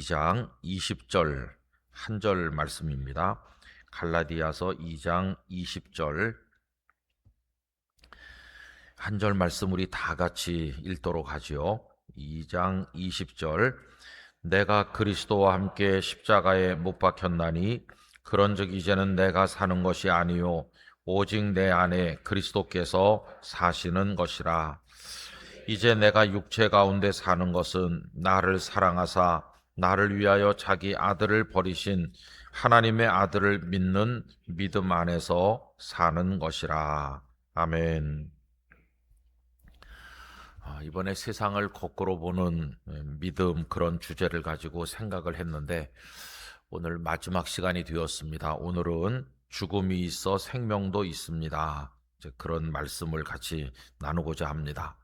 2장 20절 한 절 말씀입니다. 갈라디아서 2장 20절 한 절 말씀 우리 다 같이 읽도록 하지요. 2장 20절 내가 그리스도와 함께 십자가에 못 박혔나니 그런즉 이제는 내가 사는 것이 아니요 오직 내 안에 그리스도께서 사시는 것이라. 이제 내가 육체 가운데 사는 것은 나를 사랑하사 나를 위하여 자기 아들을 버리신 하나님의 아들을 믿는 믿음 안에서 사는 것이라. 아멘. 이번에 세상을 거꾸로 보는 믿음, 그런 주제를 가지고 생각을 했는데 오늘 마지막 시간이 되었습니다. 오늘은 죽음이 있어 생명도 있습니다. 그런 말씀을 같이 나누고자 합니다.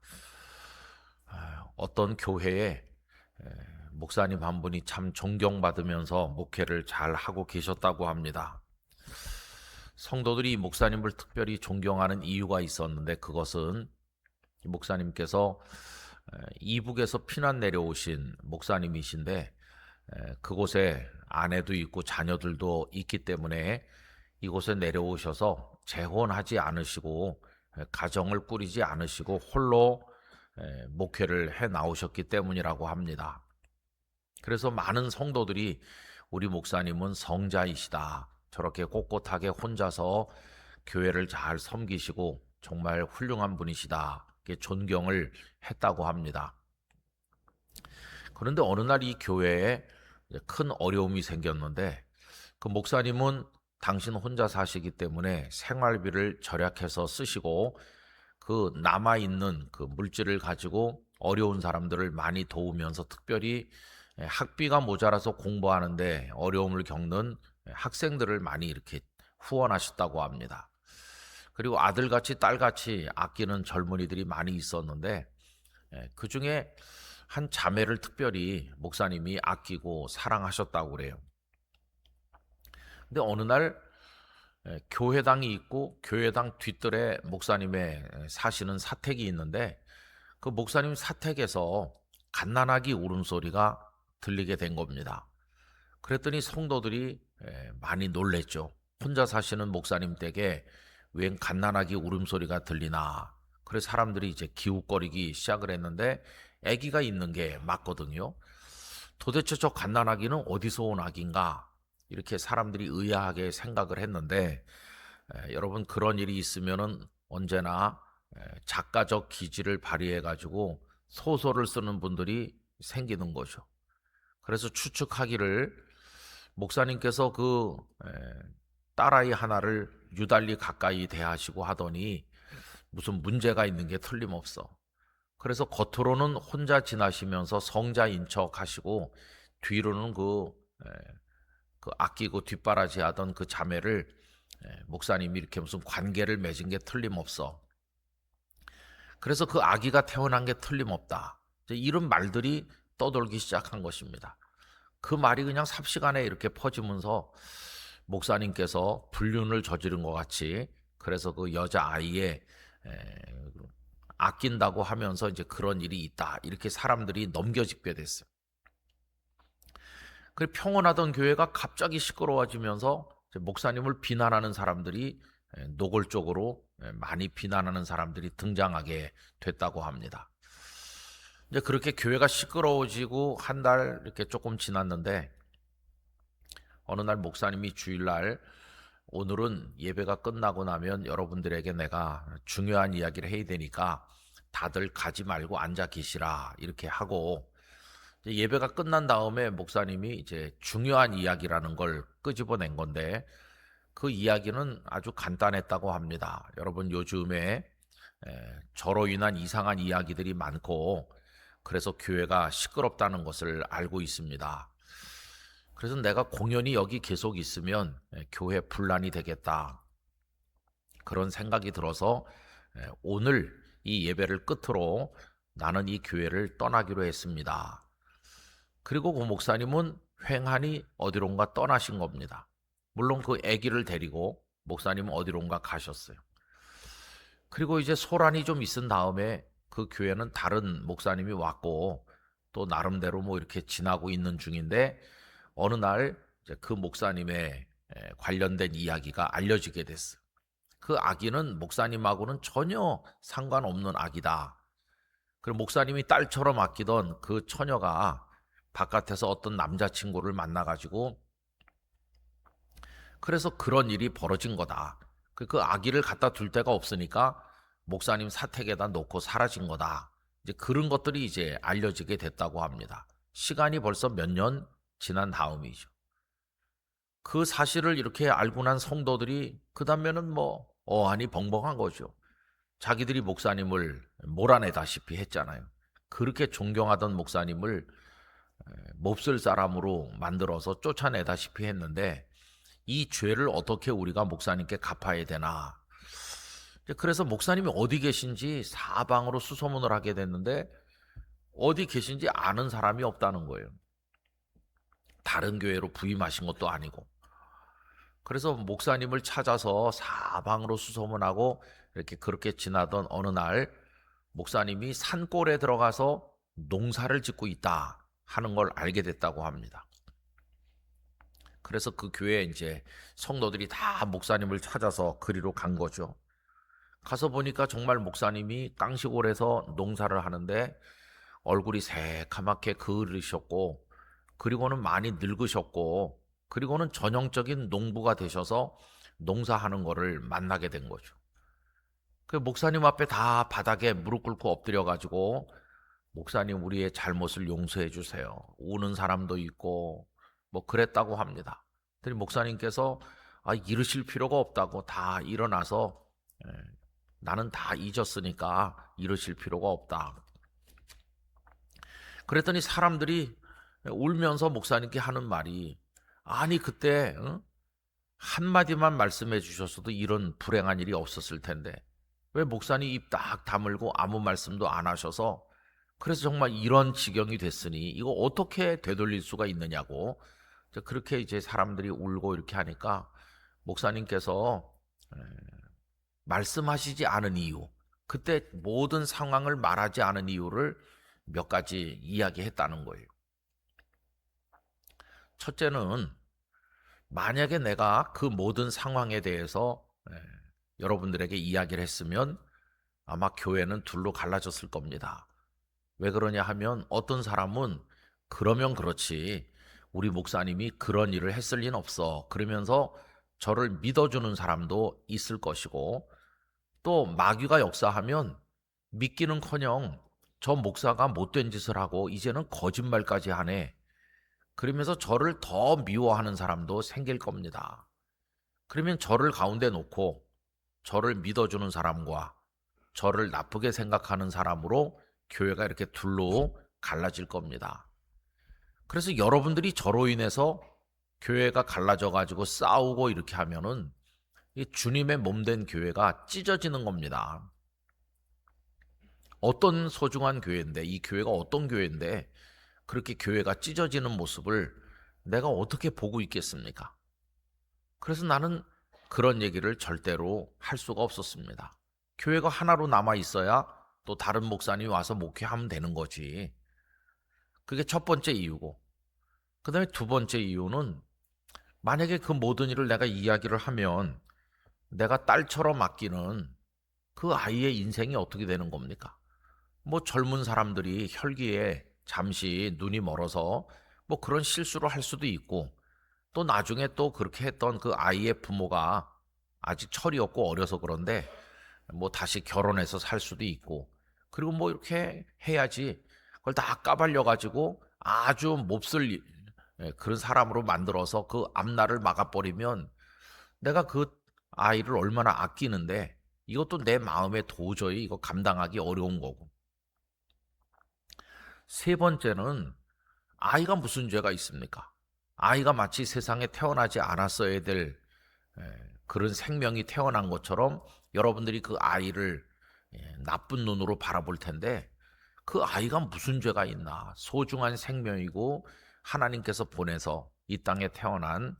어떤 교회에 목사님 한 분이 참 존경받으면서 목회를 잘 하고 계셨다고 합니다. 성도들이 목사님을 특별히 존경하는 이유가 있었는데 그것은 목사님께서 이북에서 피난 내려오신 목사님이신데 그곳에 아내도 있고 자녀들도 있기 때문에 이곳에 내려오셔서 재혼하지 않으시고 가정을 꾸리지 않으시고 홀로 목회를 해 나오셨기 때문이라고 합니다. 그래서 많은 성도들이 우리 목사님은 성자이시다, 저렇게 꼿꼿하게 혼자서 교회를 잘 섬기시고 정말 훌륭한 분이시다, 이렇게 존경을 했다고 합니다. 그런데 어느 날 이 교회에 큰 어려움이 생겼는데 그 목사님은 당신 혼자 사시기 때문에 생활비를 절약해서 쓰시고 그 남아있는 그 물질을 가지고 어려운 사람들을 많이 도우면서 특별히 학비가 모자라서 공부하는데 어려움을 겪는 학생들을 많이 이렇게 후원하셨다고 합니다. 그리고 아들같이 딸같이 아끼는 젊은이들이 많이 있었는데 그 중에 한 자매를 특별히 목사님이 아끼고 사랑하셨다고 그래요. 근데 어느 날 교회당이 있고 교회당 뒤뜰에 목사님의 사시는 사택이 있는데 그 목사님 사택에서 갓난아기 울음소리가 들리게 된 겁니다. 그랬더니 성도들이 많이 놀랬죠. 혼자 사시는 목사님 댁에 웬 갓난아기 울음소리가 들리나. 그래서 사람들이 이제 기웃거리기 시작을 했는데 아기가 있는 게 맞거든요. 도대체 저 갓난아기는 어디서 온 아기인가? 이렇게 사람들이 의아하게 생각을 했는데 여러분, 그런 일이 있으면은 언제나 작가적 기질을 발휘해 가지고 소설을 쓰는 분들이 생기는 거죠. 그래서 추측하기를 목사님께서 그 딸아이 하나를 유달리 가까이 대하시고 하더니 무슨 문제가 있는 게 틀림없어. 그래서 겉으로는 혼자 지나시면서 성자인 척 하시고 뒤로는 그 아끼고 뒷바라지 하던 그 자매를 목사님이 이렇게 무슨 관계를 맺은 게 틀림없어. 그래서 그 아기가 태어난 게 틀림없다, 이런 말들이 떠돌기 시작한 것입니다. 그 말이 그냥 삽시간에 이렇게 퍼지면서 목사님께서 불륜을 저지른 것 같이, 그래서 그 여자아이의 아낀다고 하면서 이제 그런 일이 있다, 이렇게 사람들이 넘겨짚게 됐어요. 그 평온하던 교회가 갑자기 시끄러워지면서 목사님을 비난하는 사람들이 노골적으로 많이 비난하는 사람들이 등장하게 됐다고 합니다. 이제 그렇게 교회가 시끄러워지고 한 달 이렇게 조금 지났는데 어느 날 목사님이 주일날 오늘은 예배가 끝나고 나면 여러분들에게 내가 중요한 이야기를 해야 되니까 다들 가지 말고 앉아 계시라, 이렇게 하고 예배가 끝난 다음에 목사님이 이제 중요한 이야기라는 걸 끄집어낸 건데 그 이야기는 아주 간단했다고 합니다. 여러분, 요즘에 저로 인한 이상한 이야기들이 많고 그래서 교회가 시끄럽다는 것을 알고 있습니다. 그래서 내가 공연히 여기 계속 있으면 교회 분란이 되겠다, 그런 생각이 들어서 오늘 이 예배를 끝으로 나는 이 교회를 떠나기로 했습니다. 그리고 그 목사님은 횡하니 어디론가 떠나신 겁니다. 물론 그 아기를 데리고 목사님은 어디론가 가셨어요. 그리고 이제 소란이 좀 있은 다음에 그 교회는 다른 목사님이 왔고 또 나름대로 뭐 이렇게 지나고 있는 중인데 어느 날 이제 그 목사님의 관련된 이야기가 알려지게 됐어. 그 아기는 목사님하고는 전혀 상관없는 아기다. 그리고 목사님이 딸처럼 아끼던 그 처녀가 바깥에서 어떤 남자친구를 만나가지고 그래서 그런 일이 벌어진 거다. 그 아기를 갖다 둘 데가 없으니까 목사님 사택에다 놓고 사라진 거다. 이제 그런 것들이 이제 알려지게 됐다고 합니다. 시간이 벌써 몇 년 지난 다음이죠. 그 사실을 이렇게 알고 난 성도들이 그 다음에는 뭐 어안이 벙벙한 거죠. 자기들이 목사님을 몰아내다시피 했잖아요. 그렇게 존경하던 목사님을 몹쓸 사람으로 만들어서 쫓아내다시피 했는데 이 죄를 어떻게 우리가 목사님께 갚아야 되나. 그래서 목사님이 어디 계신지 사방으로 수소문을 하게 됐는데 어디 계신지 아는 사람이 없다는 거예요. 다른 교회로 부임하신 것도 아니고. 그래서 목사님을 찾아서 사방으로 수소문하고 이렇게 그렇게 지나던 어느 날 목사님이 산골에 들어가서 농사를 짓고 있다 하는 걸 알게 됐다고 합니다. 그래서 그 교회에 이제 성도들이 다 목사님을 찾아서 그리로 간 거죠. 가서 보니까 정말 목사님이 깡시골에서 농사를 하는데 얼굴이 새카맣게 그으셨고 그리고는 많이 늙으셨고 그리고는 전형적인 농부가 되셔서 농사하는 거를 만나게 된 거죠. 그 목사님 앞에 다 바닥에 무릎 꿇고 엎드려 가지고 목사님 우리의 잘못을 용서해 주세요. 우는 사람도 있고 뭐 그랬다고 합니다. 그랬더니 목사님께서 이러실 필요가 없다고 다 일어나서 나는 다 잊었으니까 이러실 필요가 없다. 그랬더니 사람들이 울면서 목사님께 하는 말이 아니 그때 한마디만 말씀해 주셨어도 이런 불행한 일이 없었을 텐데 왜 목사님 입 딱 다물고 아무 말씀도 안 하셔서 그래서 정말 이런 지경이 됐으니 이거 어떻게 되돌릴 수가 있느냐고 그렇게 이제 사람들이 울고 이렇게 하니까 목사님께서 말씀하시지 않은 이유, 그때 모든 상황을 말하지 않은 이유를 몇 가지 이야기했다는 거예요. 첫째는 만약에 내가 그 모든 상황에 대해서 여러분들에게 이야기를 했으면 아마 교회는 둘로 갈라졌을 겁니다. 왜 그러냐 하면 어떤 사람은 그러면 그렇지 우리 목사님이 그런 일을 했을 리는 없어 그러면서 저를 믿어주는 사람도 있을 것이고 또 마귀가 역사하면 믿기는커녕 저 목사가 못된 짓을 하고 이제는 거짓말까지 하네 그러면서 저를 더 미워하는 사람도 생길 겁니다. 그러면 저를 가운데 놓고 저를 믿어주는 사람과 저를 나쁘게 생각하는 사람으로 교회가 이렇게 둘로 갈라질 겁니다. 그래서 여러분들이 저로 인해서 교회가 갈라져 가지고 싸우고 이렇게 하면은 이 주님의 몸된 교회가 찢어지는 겁니다. 어떤 소중한 교회인데 이 교회가 어떤 교회인데 그렇게 교회가 찢어지는 모습을 내가 어떻게 보고 있겠습니까? 그래서 나는 그런 얘기를 절대로 할 수가 없었습니다. 교회가 하나로 남아 있어야 또 다른 목사님이 와서 목회하면 되는 거지. 그게 첫 번째 이유고. 그 다음에 두 번째 이유는 만약에 그 모든 일을 내가 이야기를 하면 내가 딸처럼 아끼는 그 아이의 인생이 어떻게 되는 겁니까? 뭐 젊은 사람들이 혈기에 잠시 눈이 멀어서 뭐 그런 실수를 할 수도 있고 또 나중에 또 그렇게 했던 그 아이의 부모가 아직 철이 없고 어려서 그런데 뭐 다시 결혼해서 살 수도 있고 그리고 뭐 이렇게 해야지 그걸 다 까발려 가지고 아주 몹쓸 그런 사람으로 만들어서 그 앞날을 막아버리면 내가 그 아이를 얼마나 아끼는데 이것도 내 마음에 도저히 이거 감당하기 어려운 거고. 세 번째는 아이가 무슨 죄가 있습니까? 아이가 마치 세상에 태어나지 않았어야 될 그런 생명이 태어난 것처럼 여러분들이 그 아이를 나쁜 눈으로 바라볼 텐데 그 아이가 무슨 죄가 있나? 소중한 생명이고 하나님께서 보내서 이 땅에 태어난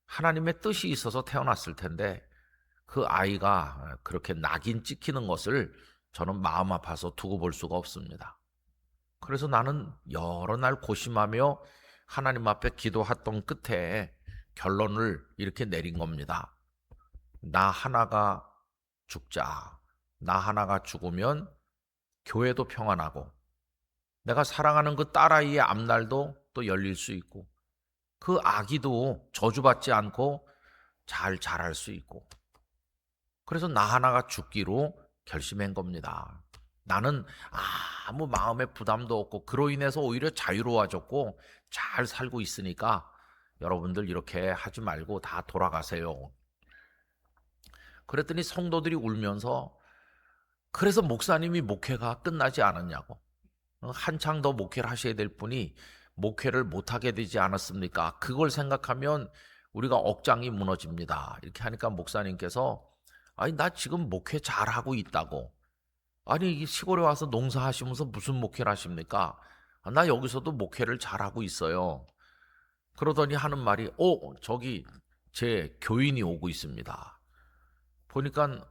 하나님의 뜻이 있어서 태어났을 텐데 그 아이가 그렇게 낙인 찍히는 것을 저는 마음 아파서 두고 볼 수가 없습니다. 그래서 나는 여러 날 고심하며 하나님 앞에 기도했던 끝에 결론을 이렇게 내린 겁니다. 나 하나가 죽자. 나 하나가 죽으면 교회도 평안하고 내가 사랑하는 그 딸아이의 앞날도 또 열릴 수 있고 그 아기도 저주받지 않고 잘 자랄 수 있고 그래서 나 하나가 죽기로 결심한 겁니다. 나는 아무 마음의 부담도 없고 그로 인해서 오히려 자유로워졌고 잘 살고 있으니까 여러분들 이렇게 하지 말고 다 돌아가세요. 그랬더니 성도들이 울면서 그래서 목사님이 목회가 끝나지 않았냐고. 한창 더 목회를 하셔야 될 분이 목회를 못하게 되지 않았습니까? 그걸 생각하면 우리가 억장이 무너집니다. 이렇게 하니까 목사님께서 아니 나 지금 목회 잘하고 있다고. 아니 이 시골에 와서 농사하시면서 무슨 목회를 하십니까? 나 여기서도 목회를 잘하고 있어요. 그러더니 하는 말이 저기 제 교인이 오고 있습니다. 보니까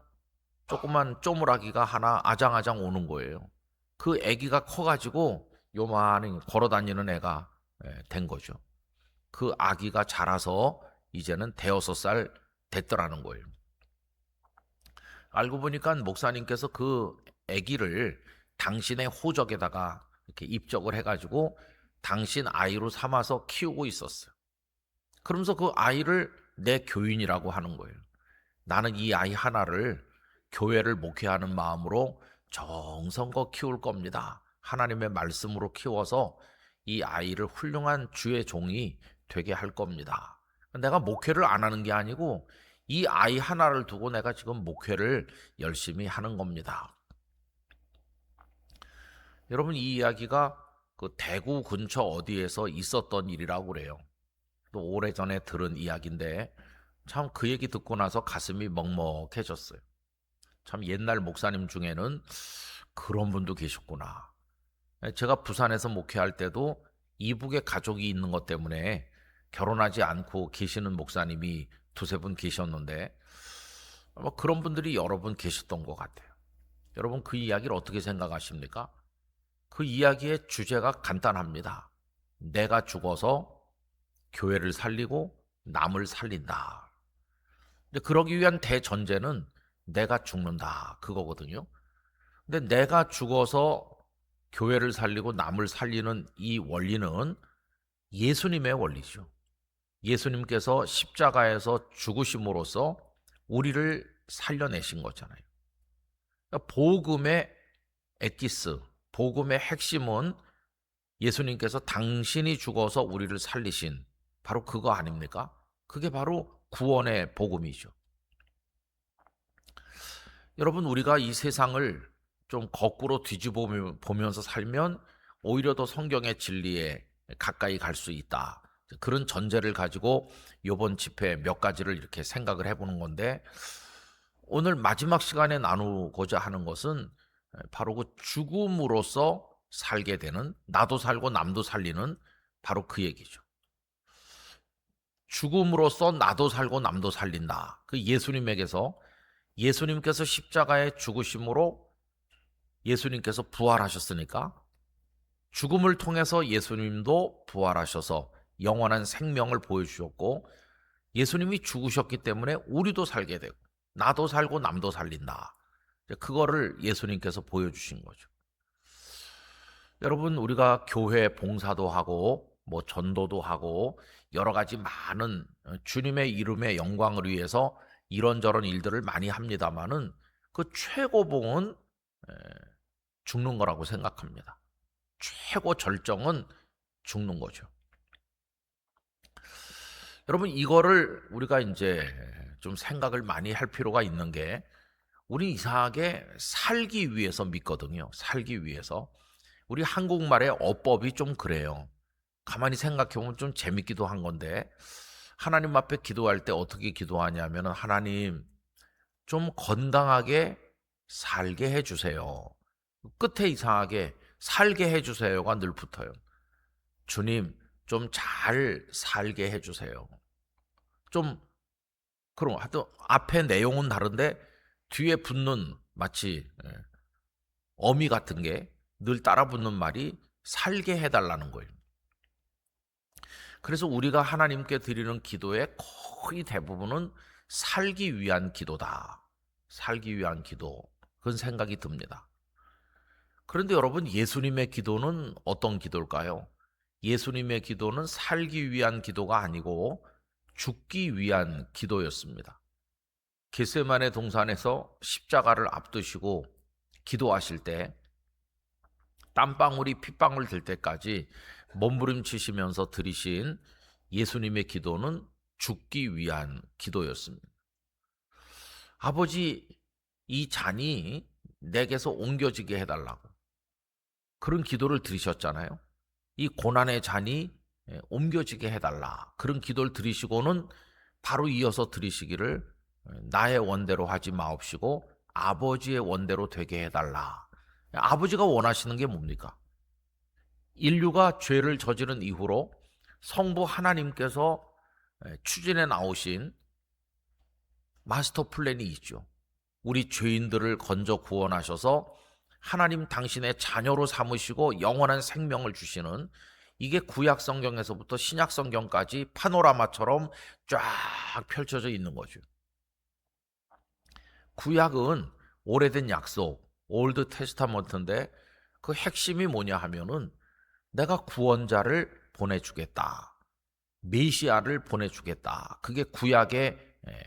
조그만 쪼무라기가 하나 아장아장 오는 거예요. 그 애기가 커가지고 요만히 걸어다니는 애가 된 거죠. 그 아기가 자라서 이제는 대여섯 살 됐더라는 거예요. 알고 보니까 목사님께서 그 아기를 당신의 호적에다가 이렇게 입적을 해가지고 당신 아이로 삼아서 키우고 있었어요. 그러면서 그 아이를 내 교인이라고 하는 거예요. 나는 이 아이 하나를 교회를 목회하는 마음으로 정성껏 키울 겁니다. 하나님의 말씀으로 키워서 이 아이를 훌륭한 주의 종이 되게 할 겁니다. 내가 목회를 안 하는 게 아니고 이 아이 하나를 두고 내가 지금 목회를 열심히 하는 겁니다. 여러분 이 이야기가 그 대구 근처 어디에서 있었던 일이라고 그래요. 또 오래전에 들은 이야기인데 참 그 얘기 듣고 나서 가슴이 먹먹해졌어요. 참 옛날 목사님 중에는 그런 분도 계셨구나. 제가 부산에서 목회할 때도 이북에 가족이 있는 것 때문에 결혼하지 않고 계시는 목사님이 두세 분 계셨는데 아마 그런 분들이 여러 분 계셨던 것 같아요. 여러분 그 이야기를 어떻게 생각하십니까? 그 이야기의 주제가 간단합니다. 내가 죽어서 교회를 살리고 남을 살린다. 근데 그러기 위한 대전제는 내가 죽는다. 그거거든요. 근데 내가 죽어서 교회를 살리고 남을 살리는 이 원리는 예수님의 원리죠. 예수님께서 십자가에서 죽으심으로써 우리를 살려내신 거잖아요. 그러니까 복음의 에티스, 복음의 핵심은 예수님께서 당신이 죽어서 우리를 살리신 바로 그거 아닙니까? 그게 바로 구원의 복음이죠. 여러분 우리가 이 세상을 좀 거꾸로 뒤집어 보면서 살면 오히려 더 성경의 진리에 가까이 갈 수 있다. 그런 전제를 가지고 이번 집회 몇 가지를 이렇게 생각을 해보는 건데 오늘 마지막 시간에 나누고자 하는 것은 바로 그 죽음으로써 살게 되는 나도 살고 남도 살리는 바로 그 얘기죠. 죽음으로써 나도 살고 남도 살린다. 그 예수님께서 십자가에 죽으심으로 예수님께서 부활하셨으니까 죽음을 통해서 예수님도 부활하셔서 영원한 생명을 보여주셨고 예수님이 죽으셨기 때문에 우리도 살게 되고 나도 살고 남도 살린다. 그거를 예수님께서 보여주신 거죠. 여러분 우리가 교회 봉사도 하고 뭐 전도도 하고 여러 가지 많은 주님의 이름의 영광을 위해서 이런저런 일들을 많이 합니다마는 그 최고봉은 죽는 거라고 생각합니다. 최고 절정은 죽는 거죠. 여러분 이거를 우리가 이제 좀 생각을 많이 할 필요가 있는 게 우리 이상하게 살기 위해서 믿거든요. 살기 위해서. 우리 한국말의 어법이 좀 그래요. 가만히 생각해보면 좀 재밌기도 한 건데 하나님 앞에 기도할 때 어떻게 기도하냐면 하나님 좀 건강하게 살게 해주세요. 끝에 이상하게 살게 해주세요가 늘 붙어요. 주님 좀 잘 살게 해주세요. 좀 그럼 하여튼 앞에 내용은 다른데 뒤에 붙는 마치 어미 같은 게 늘 따라 붙는 말이 살게 해달라는 거예요. 그래서 우리가 하나님께 드리는 기도의 거의 대부분은 살기 위한 기도다. 살기 위한 기도. 그런 생각이 듭니다. 그런데 여러분, 예수님의 기도는 어떤 기도일까요? 예수님의 기도는 살기 위한 기도가 아니고 죽기 위한 기도였습니다. 겟세마네 동산에서 십자가를 앞두시고 기도하실 때 땀방울이 핏방울 될 때까지 몸부림치시면서 드리신 예수님의 기도는 죽기 위한 기도였습니다. 아버지, 이 잔이 내게서 옮겨지게 해달라고 그런 기도를 드리셨잖아요. 이 고난의 잔이 옮겨지게 해달라 그런 기도를 드리시고는 바로 이어서 드리시기를 나의 원대로 하지 마옵시고 아버지의 원대로 되게 해달라. 아버지가 원하시는 게 뭡니까? 인류가 죄를 저지른 이후로 성부 하나님께서 추진해 나오신 마스터 플랜이 있죠. 우리 죄인들을 건져 구원하셔서 하나님 당신의 자녀로 삼으시고 영원한 생명을 주시는, 이게 구약 성경에서부터 신약 성경까지 파노라마처럼 쫙 펼쳐져 있는 거죠. 구약은 오래된 약속, 올드 테스타먼트인데 그 핵심이 뭐냐 하면은 내가 구원자를 보내주겠다. 메시아를 보내주겠다. 그게 구약의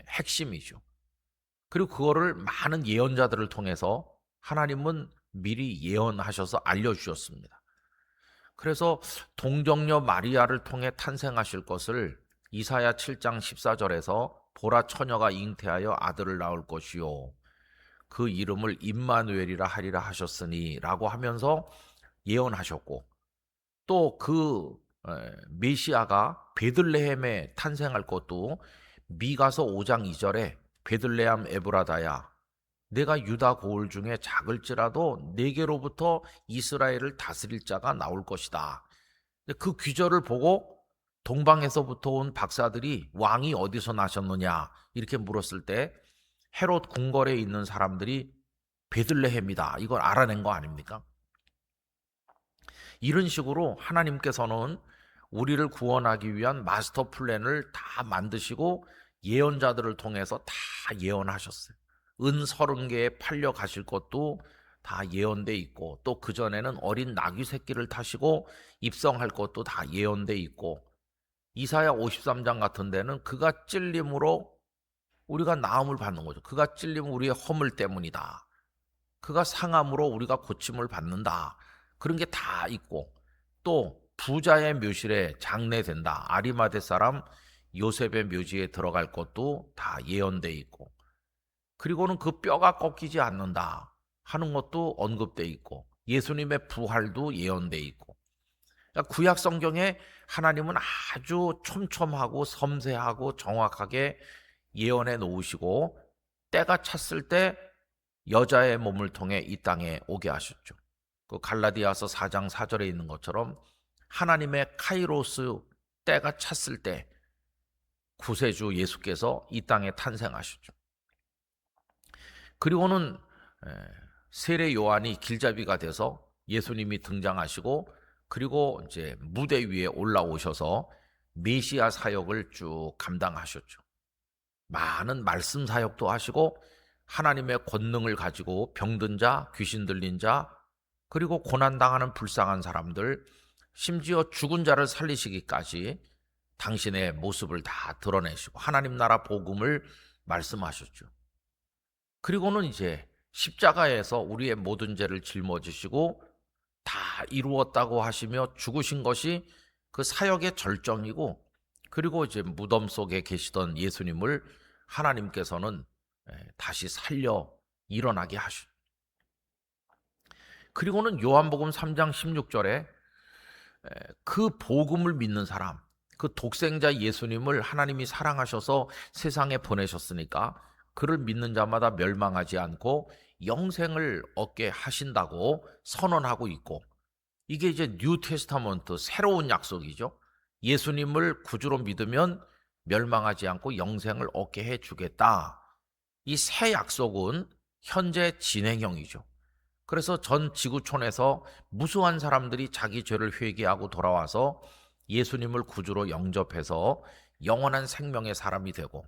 핵심이죠. 그리고 그거를 많은 예언자들을 통해서 하나님은 미리 예언하셔서 알려주셨습니다. 그래서 동정녀 마리아를 통해 탄생하실 것을 이사야 7장 14절에서 보라 처녀가 잉태하여 아들을 낳을 것이요 그 이름을 임마누엘이라 하리라 하셨으니 라고 하면서 예언하셨고, 또 그 메시아가 베들레헴에 탄생할 것도 미가서 5장 2절에 베들레헴 에브라다야 내가 유다 고을 중에 작을지라도 네게로부터 이스라엘을 다스릴 자가 나올 것이다. 그 귀절을 보고 동방에서부터 온 박사들이 왕이 어디서 나셨느냐 이렇게 물었을 때 헤롯 궁궐에 있는 사람들이 베들레헴이다 이걸 알아낸 거 아닙니까? 이런 식으로 하나님께서는 우리를 구원하기 위한 마스터 플랜을 다 만드시고 예언자들을 통해서 다 예언하셨어요. 은 30개에 팔려 가실 것도 다 예언돼 있고, 또 그전에는 어린 나귀 새끼를 타시고 입성할 것도 다 예언돼 있고, 이사야 53장 같은 데는 그가 찔림으로 우리가 나음을 받는 거죠. 그가 찔림은 우리의 허물 때문이다. 그가 상함으로 우리가 고침을 받는다. 그런 게 다 있고, 또 부자의 묘실에 장례된다. 아리마대 사람 요셉의 묘지에 들어갈 것도 다 예언돼 있고, 그리고는 그 뼈가 꺾이지 않는다 하는 것도 언급돼 있고, 예수님의 부활도 예언돼 있고. 그러니까 구약 성경에 하나님은 아주 촘촘하고 섬세하고 정확하게 예언해 놓으시고, 때가 찼을 때 여자의 몸을 통해 이 땅에 오게 하셨죠. 그 갈라디아서 4장 4절에 있는 것처럼 하나님의 카이로스 때가 찼을 때 구세주 예수께서 이 땅에 탄생하셨죠. 그리고는 세례 요한이 길잡이가 돼서 예수님이 등장하시고, 그리고 이제 무대 위에 올라오셔서 메시아 사역을 쭉 감당하셨죠. 많은 말씀 사역도 하시고 하나님의 권능을 가지고 병든 자, 귀신 들린 자, 그리고 고난당하는 불쌍한 사람들, 심지어 죽은 자를 살리시기까지 당신의 모습을 다 드러내시고 하나님 나라 복음을 말씀하셨죠. 그리고는 이제 십자가에서 우리의 모든 죄를 짊어지시고 다 이루었다고 하시며 죽으신 것이 그 사역의 절정이고, 그리고 이제 무덤 속에 계시던 예수님을 하나님께서는 다시 살려 일어나게 하시죠. 그리고는 요한복음 3장 16절에 그 복음을 믿는 사람, 그 독생자 예수님을 하나님이 사랑하셔서 세상에 보내셨으니까 그를 믿는 자마다 멸망하지 않고 영생을 얻게 하신다고 선언하고 있고, 이게 이제 뉴 테스타먼트 새로운 약속이죠. 예수님을 구주로 믿으면 멸망하지 않고 영생을 얻게 해주겠다. 이 새 약속은 현재 진행형이죠. 그래서 전 지구촌에서 무수한 사람들이 자기 죄를 회개하고 돌아와서 예수님을 구주로 영접해서 영원한 생명의 사람이 되고,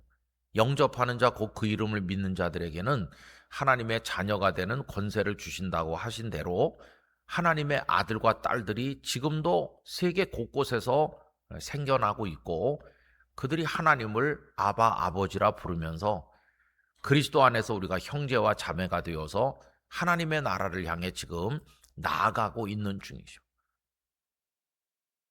영접하는 자 곧 그 이름을 믿는 자들에게는 하나님의 자녀가 되는 권세를 주신다고 하신 대로 하나님의 아들과 딸들이 지금도 세계 곳곳에서 생겨나고 있고, 그들이 하나님을 아바 아버지라 부르면서 그리스도 안에서 우리가 형제와 자매가 되어서 하나님의 나라를 향해 지금 나아가고 있는 중이죠.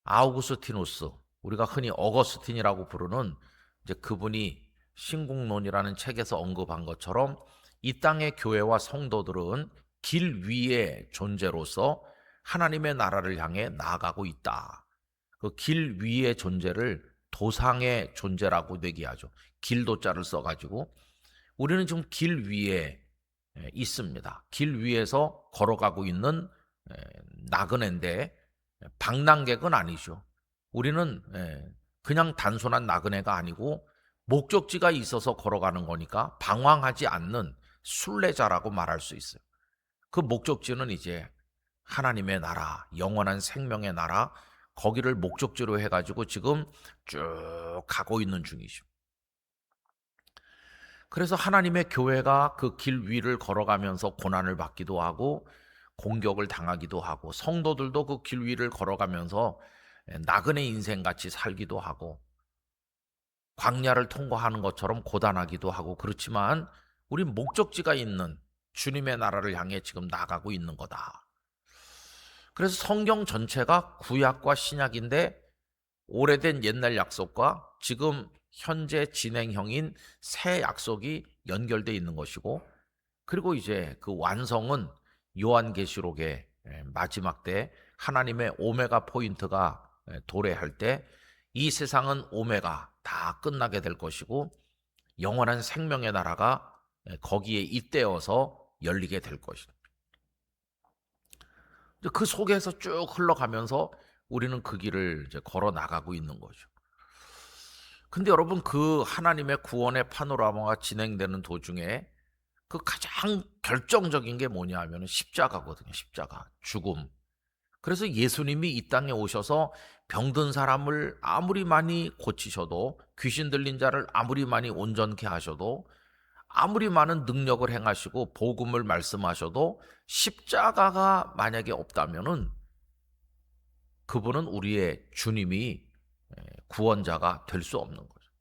아우구스티누스, 우리가 흔히 어거스틴이라고 부르는 이제 그분이 신국론이라는 책에서 언급한 것처럼 이 땅의 교회와 성도들은 길 위의 존재로서 하나님의 나라를 향해 나아가고 있다. 그 길 위의 존재를 도상의 존재라고 얘기하죠. 길도자를 써가지고 우리는 지금 길 위에 있습니다. 길 위에서 걸어가고 있는 나그네인데 방랑객은 아니죠. 우리는 그냥 단순한 나그네가 아니고 목적지가 있어서 걸어가는 거니까 방황하지 않는 순례자라고 말할 수 있어요. 그 목적지는 이제 하나님의 나라, 영원한 생명의 나라, 거기를 목적지로 해가지고 지금 쭉 가고 있는 중이죠. 그래서 하나님의 교회가 그 길 위를 걸어가면서 고난을 받기도 하고 공격을 당하기도 하고, 성도들도 그 길 위를 걸어가면서 나그네 인생같이 살기도 하고 광야를 통과하는 것처럼 고단하기도 하고, 그렇지만 우리 목적지가 있는 주님의 나라를 향해 지금 나가고 있는 거다. 그래서 성경 전체가 구약과 신약인데 오래된 옛날 약속과 지금 현재 진행형인 새 약속이 연결되어 있는 것이고, 그리고 이제 그 완성은 요한계시록의 마지막 때 하나님의 오메가 포인트가 도래할 때 이 세상은 오메가 다 끝나게 될 것이고 영원한 생명의 나라가 거기에 잇대어서 열리게 될 것입니다. 그 속에서 쭉 흘러가면서 우리는 그 길을 이제 걸어 나가고 있는 거죠. 근데 여러분, 그 하나님의 구원의 파노라마가 진행되는 도중에 그 가장 결정적인 게 뭐냐 하면 십자가거든요. 십자가, 죽음. 그래서 예수님이 이 땅에 오셔서 병든 사람을 아무리 많이 고치셔도, 귀신 들린 자를 아무리 많이 온전케 하셔도, 아무리 많은 능력을 행하시고 복음을 말씀하셔도 십자가가 만약에 없다면은 그분은 우리의 주님이 구원자가 될 수 없는 거죠.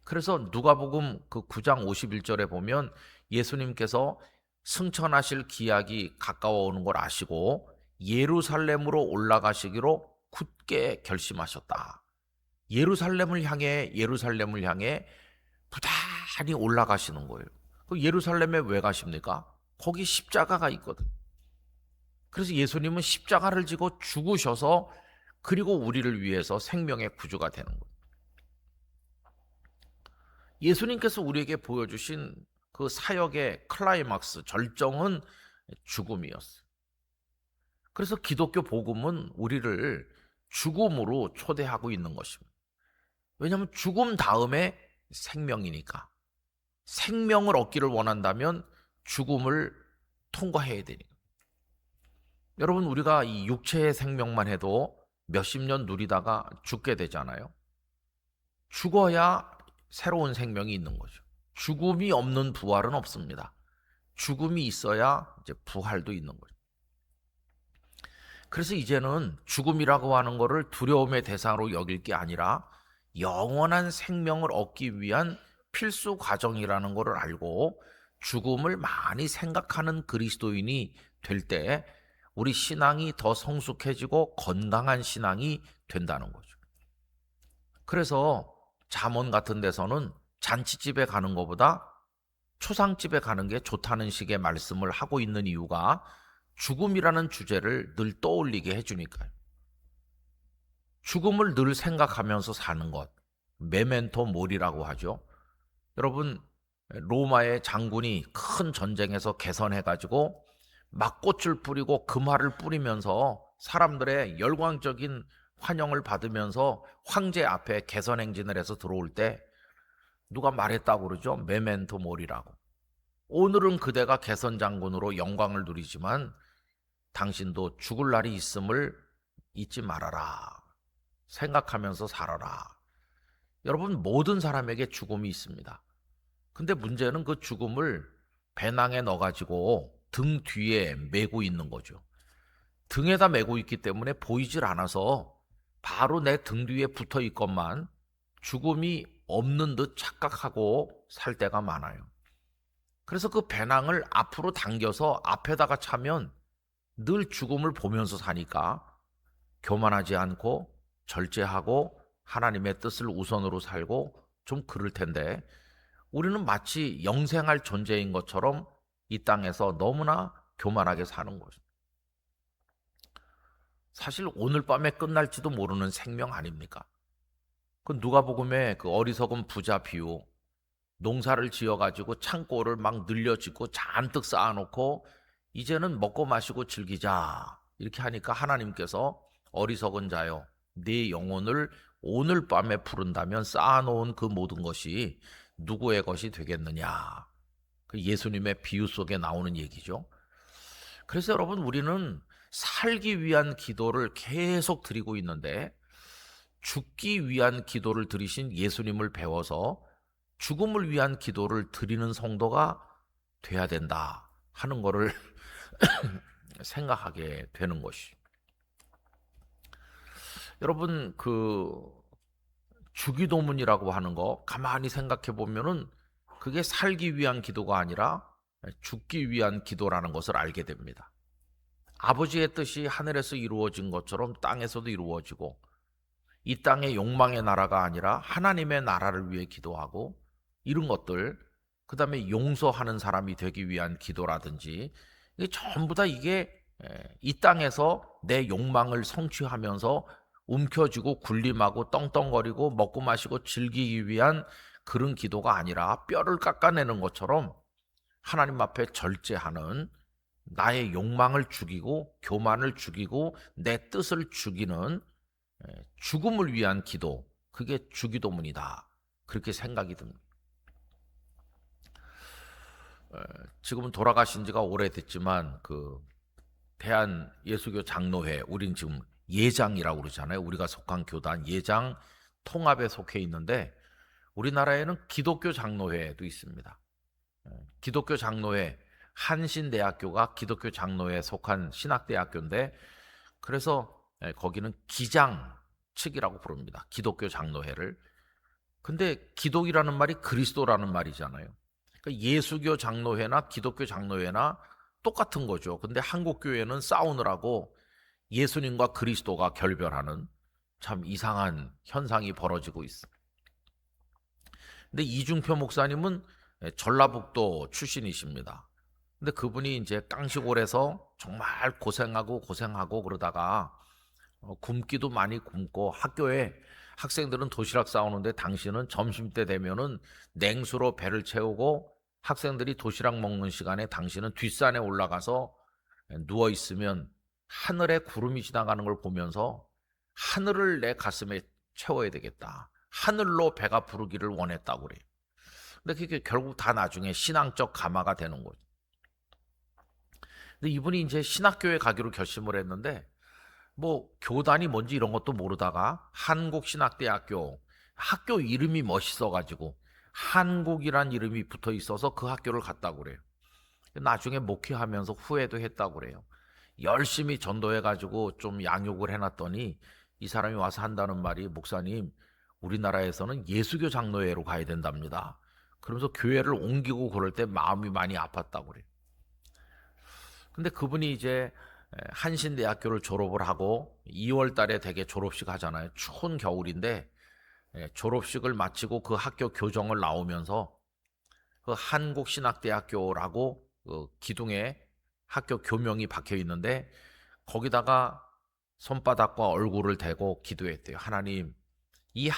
그래서 누가복음 그 9장 51절에 보면 예수님께서 승천하실 기약이 가까워 오는 걸 아시고 예루살렘으로 올라가시기로 굳게 결심하셨다. 예루살렘을 향해 부단히 올라가시는 거예요. 그 예루살렘에 왜 가십니까? 거기 십자가가 있거든. 그래서 예수님은 십자가를 지고 죽으셔서 그리고 우리를 위해서 생명의 구주가 되는 거예요. 예수님께서 우리에게 보여주신 그 사역의 클라이막스, 절정은 죽음이었어요. 그래서 기독교 복음은 우리를 죽음으로 초대하고 있는 것입니다. 왜냐하면 죽음 다음에 생명이니까. 생명을 얻기를 원한다면 죽음을 통과해야 되니까. 여러분, 우리가 이 육체의 생명만 해도 몇십 년 누리다가 죽게 되잖아요. 죽어야 새로운 생명이 있는 거죠. 죽음이 없는 부활은 없습니다. 죽음이 있어야 이제 부활도 있는 거죠. 그래서 이제는 죽음이라고 하는 것을 두려움의 대상으로 여길 게 아니라 영원한 생명을 얻기 위한 필수 과정이라는 것을 알고 죽음을 많이 생각하는 그리스도인이 될 때 우리 신앙이 더 성숙해지고 건강한 신앙이 된다는 거죠. 그래서 잠언 같은 데서는 잔치집에 가는 것보다 초상집에 가는 게 좋다는 식의 말씀을 하고 있는 이유가 죽음이라는 주제를 늘 떠올리게 해주니까요. 죽음을 늘 생각하면서 사는 것, 메멘토 모리라고 하죠. 여러분, 로마의 장군이 큰 전쟁에서 개선해가지고 막 꽃을 뿌리고 금화를 뿌리면서 사람들의 열광적인 환영을 받으면서 황제 앞에 개선 행진을 해서 들어올 때 누가 말했다고 그러죠? 메멘토 모리라고. 오늘은 그대가 개선장군으로 영광을 누리지만 당신도 죽을 날이 있음을 잊지 말아라. 생각하면서 살아라. 여러분, 모든 사람에게 죽음이 있습니다. 근데 문제는 그 죽음을 배낭에 넣어가지고 등 뒤에 메고 있는 거죠. 등에다 메고 있기 때문에 보이질 않아서 바로 내 등 뒤에 붙어 있건만 죽음이 없는 듯 착각하고 살 때가 많아요. 그래서 그 배낭을 앞으로 당겨서 앞에다가 차면 늘 죽음을 보면서 사니까 교만하지 않고 절제하고 하나님의 뜻을 우선으로 살고 좀 그럴 텐데, 우리는 마치 영생할 존재인 것처럼 이 땅에서 너무나 교만하게 사는 거죠. 사실 오늘 밤에 끝날지도 모르는 생명 아닙니까? 그 누가복음에 그 어리석은 부자 비유, 농사를 지어가지고 창고를 막 늘려짓고 잔뜩 쌓아놓고 이제는 먹고 마시고 즐기자 이렇게 하니까 하나님께서 어리석은 자여, 네 영혼을 오늘 밤에 부른다면 쌓아놓은 그 모든 것이 누구의 것이 되겠느냐. 그 예수님의 비유 속에 나오는 얘기죠. 그래서 여러분, 우리는 살기 위한 기도를 계속 드리고 있는데 죽기 위한 기도를 드리신 예수님을 배워서 죽음을 위한 기도를 드리는 성도가 돼야 된다 하는 거를 생각하게 되는 것이. 여러분, 그 주기도문이라고 하는 거 가만히 생각해 보면은 그게 살기 위한 기도가 아니라 죽기 위한 기도라는 것을 알게 됩니다. 아버지의 뜻이 하늘에서 이루어진 것처럼 땅에서도 이루어지고, 이 땅의 욕망의 나라가 아니라 하나님의 나라를 위해 기도하고, 이런 것들, 그 다음에 용서하는 사람이 되기 위한 기도라든지, 이게 전부 다 이게 이 땅에서 내 욕망을 성취하면서 움켜쥐고 군림하고 떵떵거리고 먹고 마시고 즐기기 위한 그런 기도가 아니라 뼈를 깎아내는 것처럼 하나님 앞에 절제하는, 나의 욕망을 죽이고 교만을 죽이고 내 뜻을 죽이는 죽음을 위한 기도, 그게 주기도문이다, 그렇게 생각이 듭니다. 지금은 돌아가신 지가 오래됐지만 그 대한예수교 장로회, 우린 지금 예장이라고 그러잖아요. 우리가 속한 교단 예장 통합에 속해 있는데, 우리나라에는 기독교 장로회도 있습니다. 기독교 장로회, 한신대학교가 기독교 장로회에 속한 신학대학교인데, 그래서 거기는 기장 측이라고 부릅니다. 기독교 장로회를. 근데 기독이라는 말이 그리스도라는 말이잖아요. 그러니까 예수교 장로회나 기독교 장로회나 똑같은 거죠. 근데 한국 교회는 싸우느라고 예수님과 그리스도가 결별하는 참 이상한 현상이 벌어지고 있습니다. 근데 이중표 목사님은 전라북도 출신이십니다. 근데 그분이 이제 깡시골에서 정말 고생하고 그러다가 굶기도 많이 굶고, 학교에 학생들은 도시락 싸오는데 당신은 점심때 되면은 냉수로 배를 채우고, 학생들이 도시락 먹는 시간에 당신은 뒷산에 올라가서 누워 있으면 하늘에 구름이 지나가는 걸 보면서 하늘을 내 가슴에 채워야 되겠다, 하늘로 배가 부르기를 원했다고 그래요. 근데 그게 결국 다 나중에 신앙적 감화가 되는 거죠. 근데 이분이 이제 신학교에 가기로 결심을 했는데, 뭐 교단이 뭔지 이런 것도 모르다가 한국신학대학교, 학교 이름이 멋있어가지고 한국이란 이름이 붙어 있어서 그 학교를 갔다고 그래요. 나중에 목회하면서 후회도 했다고 그래요. 열심히 전도해가지고 좀 양육을 해놨더니 이 사람이 와서 한다는 말이, 목사님, 우리나라에서는 예수교 장로회로 가야 된답니다. 그러면서 교회를 옮기고 그럴 때 마음이 많이 아팠다고 그래요. 근데 그분이 이제 한신대학교를 졸업을 하고 2월 달에 되게 졸업식 하잖아요. 추운 겨울인데 졸업식을 마치고 그 학교 교정을 나오면서 그 한국신학대학교라고 그 기둥에 학교 교명이 박혀 있는데, 거기다가 손바닥과 얼굴을 대고 기도했대요. 하나님, 이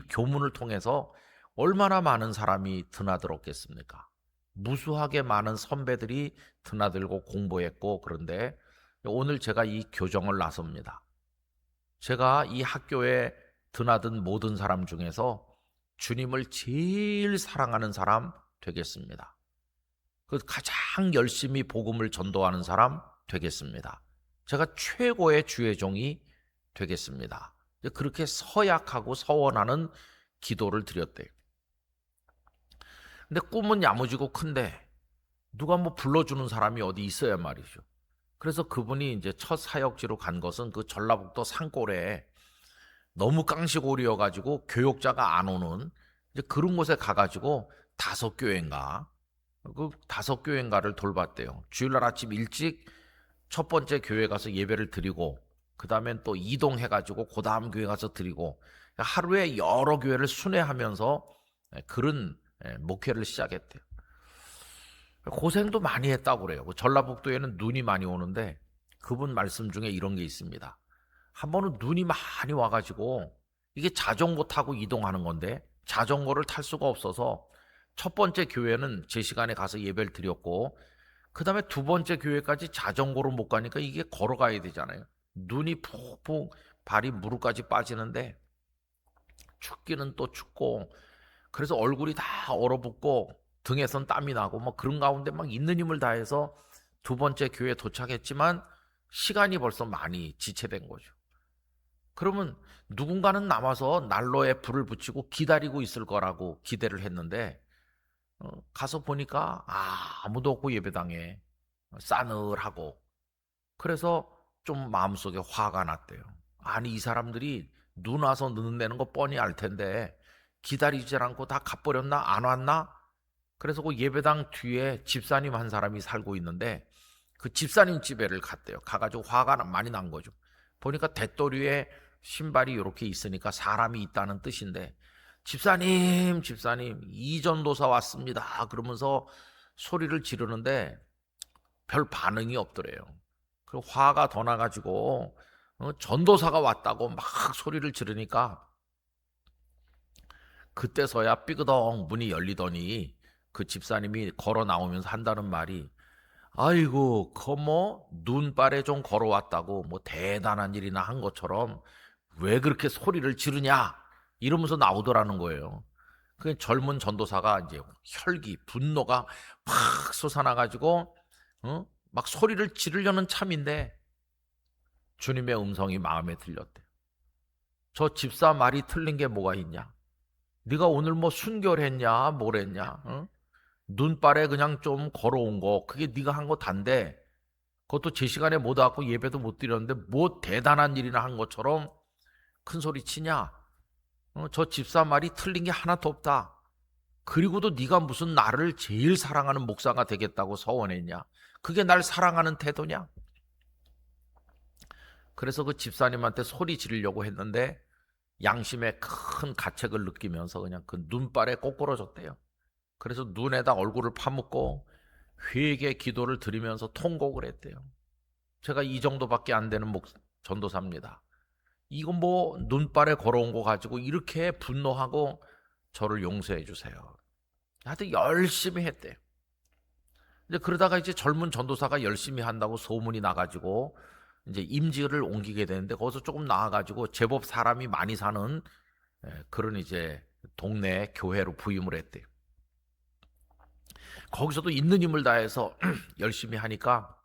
교문을 통해서 얼마나 많은 사람이 드나들었겠습니까? 무수하게 많은 선배들이 드나들고 공부했고, 그런데 오늘 제가 이 교정을 나섭니다. 제가 이 학교에 드나든 모든 사람 중에서 주님을 제일 사랑하는 사람 되겠습니다. 그 가장 열심히 복음을 전도하는 사람 되겠습니다. 제가 최고의 주의 종이 되겠습니다. 그렇게 서약하고 서원하는 기도를 드렸대요. 근데 꿈은 야무지고 큰데 누가 뭐 불러주는 사람이 어디 있어야 말이죠. 그래서 그분이 이제 첫 사역지로 간 것은 그 전라북도 산골에 너무 깡시골이어가지고 교역자가 안 오는 이제 그런 곳에 가가지고 5교회인가 그 5교회인가를 돌봤대요. 주일날 아침 일찍 첫 번째 교회 가서 예배를 드리고 그 다음엔 또 이동해가지고 그 다음 교회 가서 드리고 하루에 여러 교회를 순회하면서 그런 목회를 시작했대요. 고생도 많이 했다고 그래요. 전라북도에는 눈이 많이 오는데 그분 말씀 중에 이런 게 있습니다. 한 번은 눈이 많이 와가지고 이게 자전거 타고 이동하는 건데 자전거를 탈 수가 없어서 첫 번째 교회는 제 시간에 가서 예배를 드렸고 그 다음에 두 번째 교회까지 자전거로 못 가니까 이게 걸어가야 되잖아요. 눈이 푹푹 발이 무릎까지 빠지는데 춥기는 또 춥고 그래서 얼굴이 다 얼어붙고 등에선 땀이 나고 뭐 그런 가운데 막 있는 힘을 다해서 두 번째 교회에 도착했지만 시간이 벌써 많이 지체된 거죠. 그러면 누군가는 남아서 난로에 불을 붙이고 기다리고 있을 거라고 기대를 했는데 가서 보니까 아무도 없고 예배당에 싸늘하고 그래서 좀 마음속에 화가 났대요. 아니 이 사람들이 눈 와서 늦는다는 거 뻔히 알 텐데 기다리지 않고 다 가버렸나 안 왔나? 그래서 그 예배당 뒤에 집사님 한 사람이 살고 있는데 그 집사님 집에를 갔대요. 가가지고 화가 많이 난 거죠. 보니까 대도리에 신발이 이렇게 있으니까 사람이 있다는 뜻인데 집사님 이전도사 왔습니다 그러면서 소리를 지르는데 별 반응이 없더래요. 그 화가 더 나가지고 전도사가 왔다고 막 소리를 지르니까 그때서야 삐그덕 문이 열리더니 그 집사님이 걸어 나오면서 한다는 말이 아이고 그 눈발에 좀 걸어왔다고 뭐 대단한 일이나 한 것처럼 왜 그렇게 소리를 지르냐 이러면서 나오더라는 거예요. 그 젊은 전도사가 이제 혈기 분노가 팍 솟아나가지고 막 소리를 지르려는 참인데 주님의 음성이 마음에 들렸대. 저 집사 말이 틀린 게 뭐가 있냐? 네가 오늘 뭐 순결했냐 뭐랬냐? 눈발에 그냥 좀 걸어온 거 그게 네가 한 거 단데 그것도 제 시간에 못 왔고 예배도 못 드렸는데 뭐 대단한 일이나 한 것처럼 큰 소리 치냐? 저 집사 말이 틀린 게 하나도 없다. 그리고도 네가 무슨 나를 제일 사랑하는 목사가 되겠다고 서원했냐? 그게 날 사랑하는 태도냐? 그래서 그 집사님한테 소리 지르려고 했는데 양심의 큰 가책을 느끼면서 그냥 그 눈발에 꼬꾸러졌대요. 그래서 눈에다 얼굴을 파묻고 회개 기도를 드리면서 통곡을 했대요. 제가 이 정도밖에 안 되는 전도사입니다. 이거 뭐 눈발에 걸어온 거 가지고 이렇게 분노하고 저를 용서해 주세요. 하여튼 열심히 했대요. 이제 그러다가 이제 젊은 전도사가 열심히 한다고 소문이 나가지고 이제 임직을 옮기게 되는데 거기서 조금 나아가지고 제법 사람이 많이 사는 그런 이제 동네 교회로 부임을 했대요. 거기서도 있는 힘을 다해서 열심히 하니까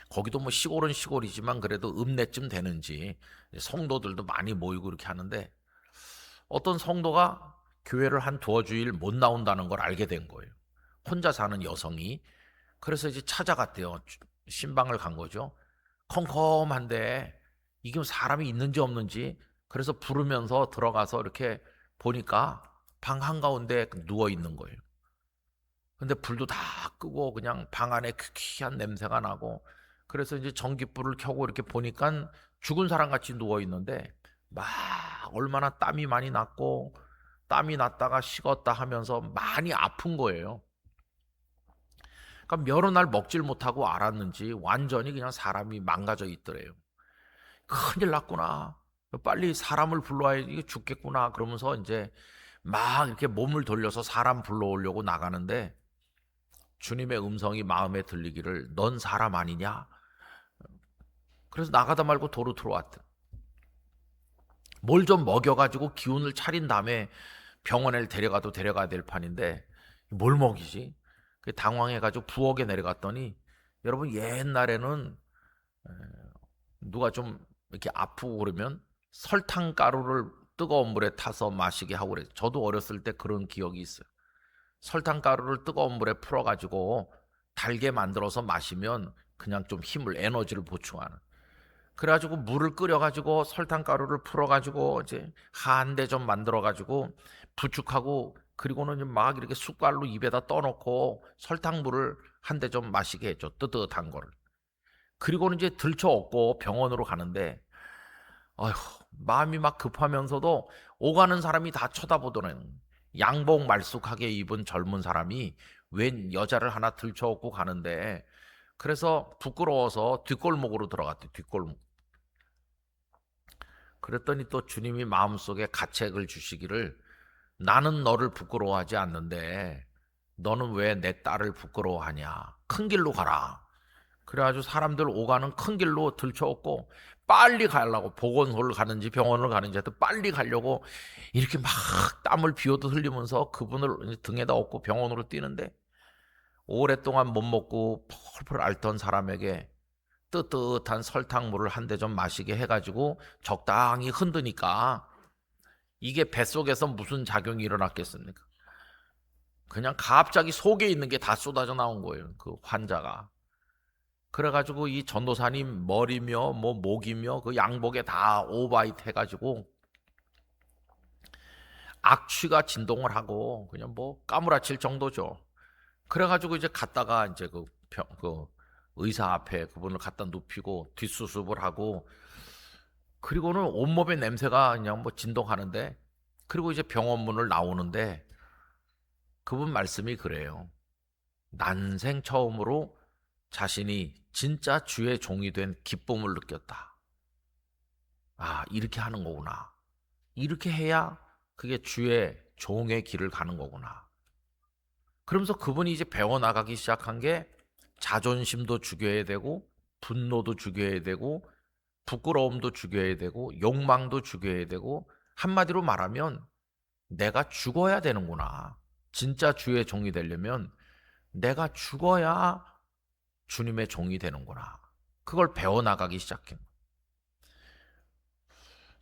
거기도 뭐 시골은 시골이지만 그래도 읍내쯤 되는지 성도들도 많이 모이고 그렇게 하는데 어떤 성도가 교회를 한 두어 주일 못 나온다는 걸 알게 된 거예요. 혼자 사는 여성이. 그래서 이제 찾아갔대요. 신방을 간 거죠. 컴컴한데 이게 사람이 있는지 없는지 그래서 부르면서 들어가서 이렇게 보니까 방 한가운데 누워 있는 거예요. 근데 불도 다 끄고 그냥 방 안에 퀴퀴한 냄새가 나고 그래서 이제 전기불을 켜고 이렇게 보니까 죽은 사람 같이 누워 있는데 막 얼마나 땀이 많이 났고 땀이 났다가 식었다 하면서 많이 아픈 거예요. 그러니까 여러 날 먹질 못하고 알았는지 완전히 그냥 사람이 망가져 있더래요. 큰일 났구나. 빨리 사람을 불러야 이게 죽겠구나. 그러면서 이제 막 이렇게 몸을 돌려서 사람 불러오려고 나가는데 주님의 음성이 마음에 들리기를 넌 사람 아니냐? 그래서 나가다 말고 도로 들어왔대. 뭘 좀 먹여가지고 기운을 차린 다음에 병원에 데려가도 데려가야 될 판인데 뭘 먹이지? 그 당황해가지고 부엌에 내려갔더니 여러분 옛날에는 누가 좀 이렇게 아프고 그러면 설탕 가루를 뜨거운 물에 타서 마시게 하고 그래요. 저도 어렸을 때 그런 기억이 있어요. 설탕 가루를 뜨거운 물에 풀어가지고 달게 만들어서 마시면 그냥 좀 힘을 에너지를 보충하는. 그래가지고 물을 끓여가지고 설탕 가루를 풀어가지고 이제 한대 좀 만들어가지고 부축하고 그리고는 막 이렇게 숟갈로 입에다 떠놓고 설탕물을 한 대 좀 마시게 했죠. 뜨뜻한 거를. 그리고는 이제 들쳐업고 병원으로 가는데 아휴 마음이 막 급하면서도 오가는 사람이 다 쳐다보더라는 양복 말쑥하게 입은 젊은 사람이 웬 여자를 하나 들쳐업고 가는데 그래서 부끄러워서 뒷골목으로 들어갔대 뒷골목. 그랬더니 또 주님이 마음속에 가책을 주시기를 나는 너를 부끄러워하지 않는데 너는 왜 내 딸을 부끄러워하냐 큰 길로 가라. 그래가지고 사람들 오가는 큰 길로 들쳐왔고 빨리 가려고 보건소를 가는지 병원을 가는지 하여튼 빨리 가려고 이렇게 막 땀을 비오듯 흘리면서 그분을 등에다 업고 병원으로 뛰는데 오랫동안 못 먹고 펄펄 앓던 사람에게 뜨뜻한 설탕물을 한 대 좀 마시게 해가지고 적당히 흔드니까 이게 뱃속에서 무슨 작용이 일어났겠습니까? 그냥 갑자기 속에 있는 게 다 쏟아져 나온 거예요. 그 환자가. 그래가지고 이 전도사님 머리며 뭐 목이며 그 양복에 다 오바이트 해가지고 악취가 진동을 하고 그냥 뭐 까무라칠 정도죠. 그래가지고 이제 갔다가 이제 그 의사 앞에 그분을 갖다 눕히고 뒷수습을 하고 그리고는 온몸에 냄새가 그냥 뭐 진동하는데 그리고 이제 병원 문을 나오는데 그분 말씀이 그래요. 난생 처음으로 자신이 진짜 주의 종이 된 기쁨을 느꼈다. 아, 이렇게 하는 거구나. 이렇게 해야 그게 주의 종의 길을 가는 거구나. 그러면서 그분이 이제 배워나가기 시작한 게 자존심도 죽여야 되고, 분노도 죽여야 되고, 부끄러움도 죽여야 되고, 욕망도 죽여야 되고, 한마디로 말하면 내가 죽어야 되는구나. 진짜 주의 종이 되려면 내가 죽어야 주님의 종이 되는구나. 그걸 배워나가기 시작해요.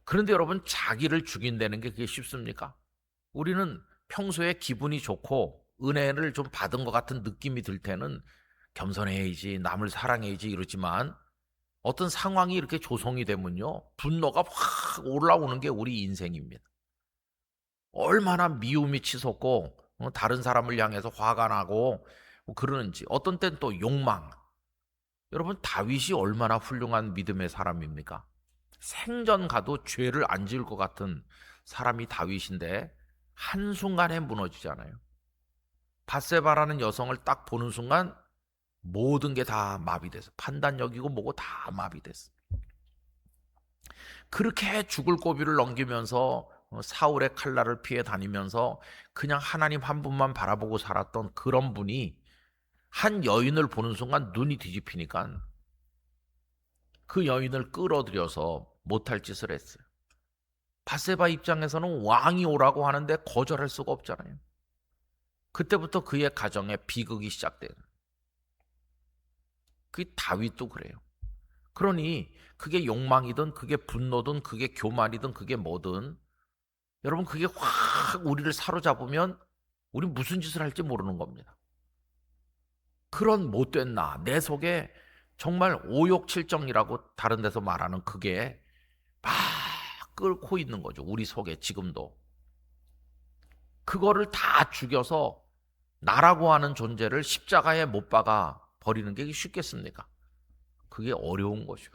그런데 여러분, 자기를 죽인다는 게 그게 쉽습니까? 우리는 평소에 기분이 좋고 은혜를 좀 받은 것 같은 느낌이 들 때는 겸손해야지, 남을 사랑해야지 이러지만 어떤 상황이 이렇게 조성이 되면요. 분노가 확 올라오는 게 우리 인생입니다. 얼마나 미움이 치솟고 다른 사람을 향해서 화가 나고 뭐 그러는지 어떤 땐 또 욕망. 여러분 다윗이 얼마나 훌륭한 믿음의 사람입니까? 생전 가도 죄를 안 지을 것 같은 사람이 다윗인데 한순간에 무너지잖아요. 밧세바라는 여성을 딱 보는 순간 모든 게 다 마비돼서 판단력이고 뭐고 다 마비됐어. 그렇게 죽을 고비를 넘기면서 사울의 칼날을 피해 다니면서 그냥 하나님 한 분만 바라보고 살았던 그런 분이 한 여인을 보는 순간 눈이 뒤집히니까 그 여인을 끌어들여서 못할 짓을 했어요. 밧세바 입장에서는 왕이 오라고 하는데 거절할 수가 없잖아요. 그때부터 그의 가정에 비극이 시작돼요. 그 다윗도 그래요. 그러니 그게 욕망이든 그게 분노든 그게 교만이든 그게 뭐든 여러분 그게 확 우리를 사로잡으면 우리 무슨 짓을 할지 모르는 겁니다. 그런 못된 나, 내 속에 정말 오욕칠정이라고 다른 데서 말하는 그게 막 끓고 있는 거죠. 우리 속에 지금도. 그거를 다 죽여서 나라고 하는 존재를 십자가에 못 박아 버리는 게 쉽겠습니까? 그게 어려운 거죠.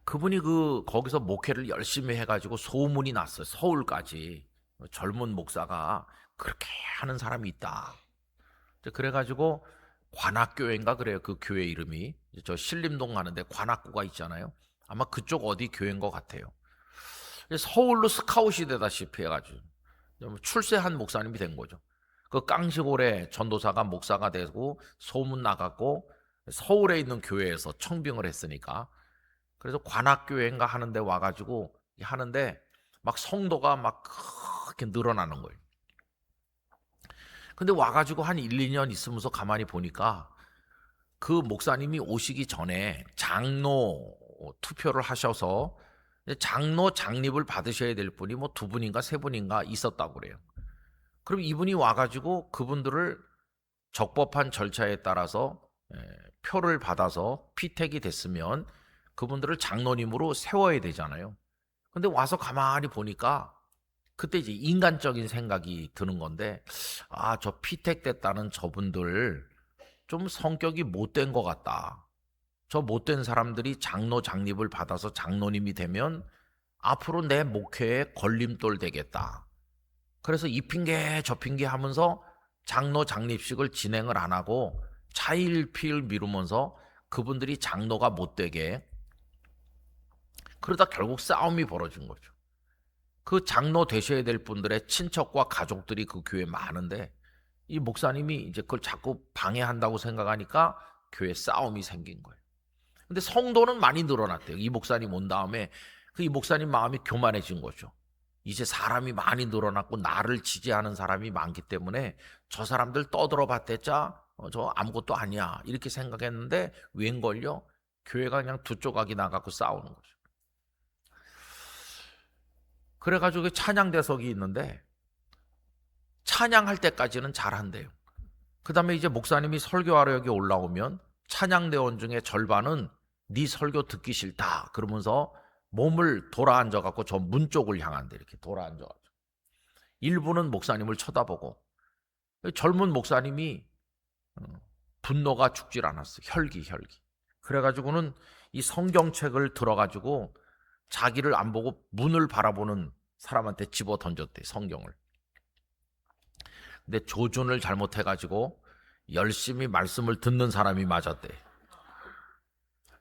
그분이 거기서 목회를 열심히 해가지고 소문이 났어요. 서울까지. 젊은 목사가 그렇게 하는 사람이 있다. 그래가지고 관악교회인가 그래요. 그 교회 이름이. 저 신림동 가는데 관악구가 있잖아요. 아마 그쪽 어디 교회인 것 같아요. 서울로 스카웃이 되다시피 해가지고 출세한 목사님이 된 거죠. 그 깡시골에 전도사가 목사가 되고 소문 나갔고 서울에 있는 교회에서 청빙을 했으니까 그래서 관악교회인가 하는데 와가지고 하는데 막 성도가 막 그렇게 늘어나는 거예요. 근데 와가지고 한 1, 2년 있으면서 가만히 보니까 그 목사님이 오시기 전에 장로 투표를 하셔서 장로 장립을 받으셔야 될 분이 뭐 두 분인가 세 분인가 있었다고 그래요. 그럼 이분이 와가지고 그분들을 적법한 절차에 따라서 표를 받아서 피택이 됐으면 그분들을 장로님으로 세워야 되잖아요. 근데 와서 가만히 보니까 그때 이제 인간적인 생각이 드는 건데, 아, 저 피택됐다는 저분들 좀 성격이 못된 것 같다. 저 못된 사람들이 장로 장립을 받아서 장로님이 되면 앞으로 내 목회에 걸림돌 되겠다. 그래서 이 핑계 저 핑계 하면서 장로 장립식을 진행을 안 하고 차일피일 미루면서 그분들이 장로가 못 되게, 그러다 결국 싸움이 벌어진 거죠. 그 장로 되셔야 될 분들의 친척과 가족들이 그 교회에 많은데 이 목사님이 이제 그걸 자꾸 방해한다고 생각하니까 교회 싸움이 생긴 거예요. 근데 성도는 많이 늘어났대요. 이 목사님 온 다음에 이 목사님 마음이 교만해진 거죠. 이제 사람이 많이 늘어났고 나를 지지하는 사람이 많기 때문에 저 사람들 떠들어봤댔자 저 아무것도 아니야 이렇게 생각했는데 웬걸요? 교회가 그냥 두 조각이 나갖고 싸우는 거죠. 그래가지고 찬양대석이 있는데 찬양할 때까지는 잘한대요. 그 다음에 이제 목사님이 설교하러 여기 올라오면 찬양대원 중에 절반은 네 설교 듣기 싫다 그러면서 몸을 돌아앉아갖고 저 문 쪽을 향한대. 이렇게 돌아앉아가지고 일부는 목사님을 쳐다보고, 젊은 목사님이 분노가 죽질 않았어. 혈기. 그래가지고는 이 성경책을 들어가지고 자기를 안 보고 문을 바라보는 사람한테 집어 던졌대, 성경을. 근데 조준을 잘못해가지고 열심히 말씀을 듣는 사람이 맞았대.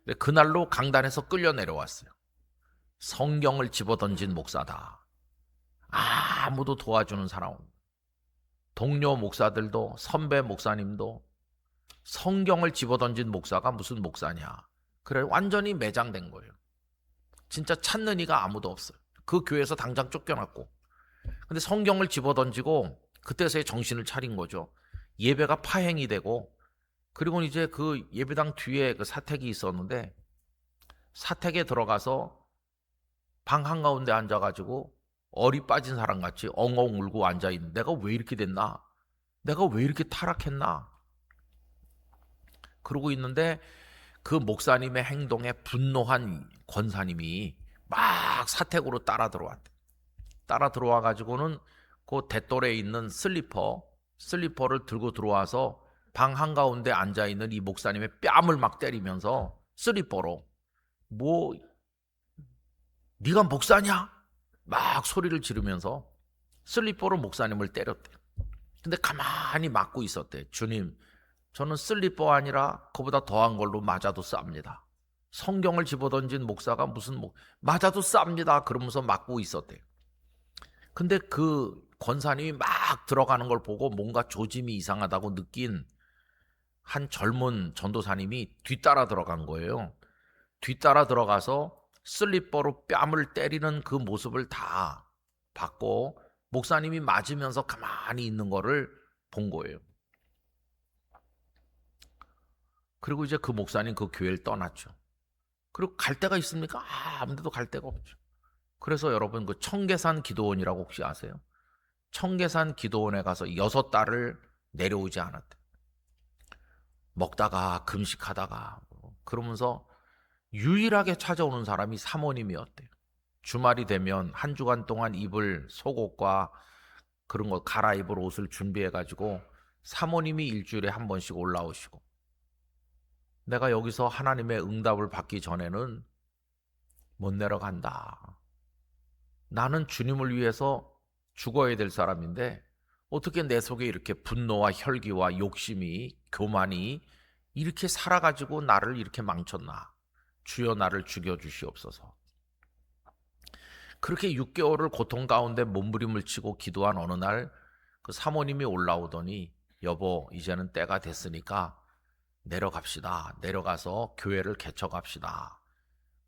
근데 그날로 강단에서 끌려 내려왔어요. 성경을 집어 던진 목사다. 아무도 도와주는 사람 없는. 동료 목사들도 선배 목사님도 성경을 집어 던진 목사가 무슨 목사냐. 그래 완전히 매장된 거예요. 진짜 찾는 이가 아무도 없어요. 그 교회에서 당장 쫓겨났고. 근데 성경을 집어 던지고 그때서야 정신을 차린 거죠. 예배가 파행이 되고, 그리고 이제 그 예배당 뒤에 그 사택이 있었는데 사택에 들어가서 방 한가운데 앉아가지고 얼이 빠진 사람 같이 엉엉 울고 앉아있는, 내가 왜 이렇게 됐나? 내가 왜 이렇게 타락했나? 그러고 있는데 그 목사님의 행동에 분노한 권사님이 막 사택으로 따라 들어왔대. 따라 들어와 가지고는 그 대돌에 있는 슬리퍼를 들고 들어와서 방 한가운데 앉아있는 이 목사님의 뺨을 막 때리면서 슬리퍼로, 뭐 네가 목사냐? 막 소리를 지르면서 슬리퍼로 목사님을 때렸대. 근데 가만히 맞고 있었대. 주님, 저는 슬리퍼 아니라 그보다 더한 걸로 맞아도 쌉니다. 성경을 집어던진 목사가 무슨 맞아도 쌉니다. 그러면서 맞고 있었대. 근데 그 권사님이 막 들어가는 걸 보고 뭔가 조짐이 이상하다고 느낀 한 젊은 전도사님이 뒤따라 들어간 거예요. 뒤따라 들어가서 슬리퍼로 뺨을 때리는 그 모습을 다 봤고 목사님이 맞으면서 가만히 있는 거를 본 거예요. 그리고 이제 그 목사님 그 교회를 떠났죠. 그리고 갈 데가 있습니까? 아무 데도 갈 데가 없죠. 그래서 여러분 그 청계산 기도원이라고 혹시 아세요? 청계산 기도원에 가서 6달을 내려오지 않았대. 먹다가 금식하다가 그러면서 유일하게 찾아오는 사람이 사모님이었대요. 주말이 되면 한 주간 동안 입을 속옷과 그런 거 갈아입을 옷을 준비해가지고 사모님이 일주일에 한 번씩 올라오시고, 내가 여기서 하나님의 응답을 받기 전에는 못 내려간다. 나는 주님을 위해서 죽어야 될 사람인데 어떻게 내 속에 이렇게 분노와 혈기와 욕심이, 교만이 이렇게 살아가지고 나를 이렇게 망쳤나. 주여 나를 죽여주시옵소서. 그렇게 6개월을 고통 가운데 몸부림을 치고 기도한 어느 날 그 사모님이 올라오더니, 여보 이제는 때가 됐으니까 내려갑시다. 내려가서 교회를 개척합시다.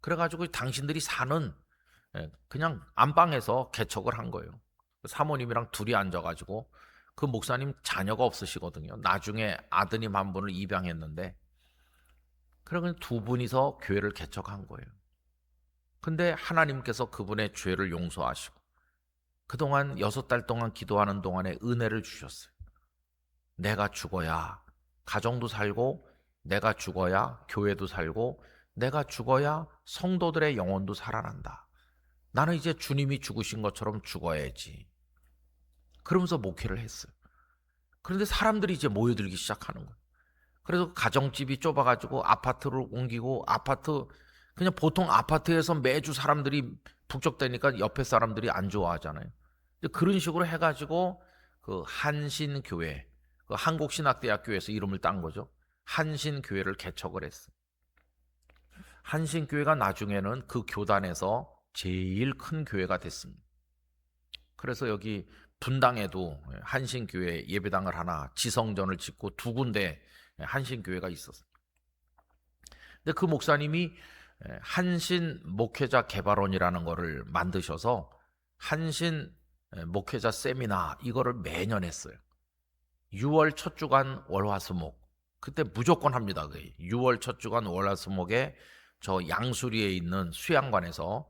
그래가지고 당신들이 사는 그냥 안방에서 개척을 한 거예요. 사모님이랑 둘이 앉아가지고 그 목사님 자녀가 없으시거든요. 나중에 아드님 한 분을 입양했는데, 그러면 두 분이서 교회를 개척한 거예요. 근데 하나님께서 그분의 죄를 용서하시고 그동안 6달 동안 기도하는 동안에 은혜를 주셨어요. 내가 죽어야 가정도 살고, 내가 죽어야 교회도 살고, 내가 죽어야 성도들의 영혼도 살아난다. 나는 이제 주님이 죽으신 것처럼 죽어야지. 그러면서 목회를 했어요. 그런데 사람들이 이제 모여들기 시작하는 거예요. 그래서 가정집이 좁아가지고 아파트를 옮기고, 아파트, 그냥 보통 아파트에서 매주 사람들이 북적대니까 옆에 사람들이 안 좋아하잖아요. 그런 식으로 해가지고 그 한신교회, 그 한국신학대학교에서 이름을 딴 거죠. 한신교회를 개척을 했어요. 한신교회가 나중에는 그 교단에서 제일 큰 교회가 됐습니다. 그래서 여기 분당에도 한신교회 예배당을 하나, 지성전을 짓고 두 군데 한신교회가 있었어요. 근데 그 목사님이 한신 목회자 개발원이라는 거를 만드셔서 한신 목회자 세미나 이거를 매년 했어요. 6월 첫 주간 월화수목, 그때 무조건 합니다. 6월 첫 주간 월화수목에 저 양수리에 있는 수양관에서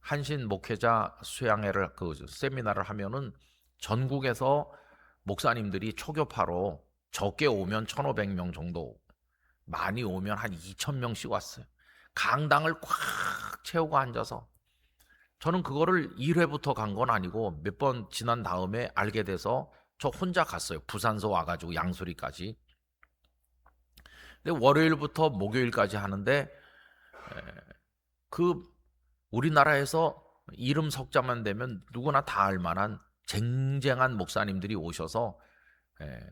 한신 목회자 수양회를 그 세미나를 하면은 전국에서 목사님들이 초교파로 적게 오면 1,500명 정도, 많이 오면 한 2,000명씩 왔어요. 강당을 꽉 채우고 앉아서. 저는 그거를 1회부터 간 건 아니고 몇 번 지난 다음에 알게 돼서 저 혼자 갔어요. 부산서 와가지고 양수리까지. 근데 월요일부터 목요일까지 하는데 그 우리나라에서 이름 석자만 되면 누구나 다 알만한 쟁쟁한 목사님들이 오셔서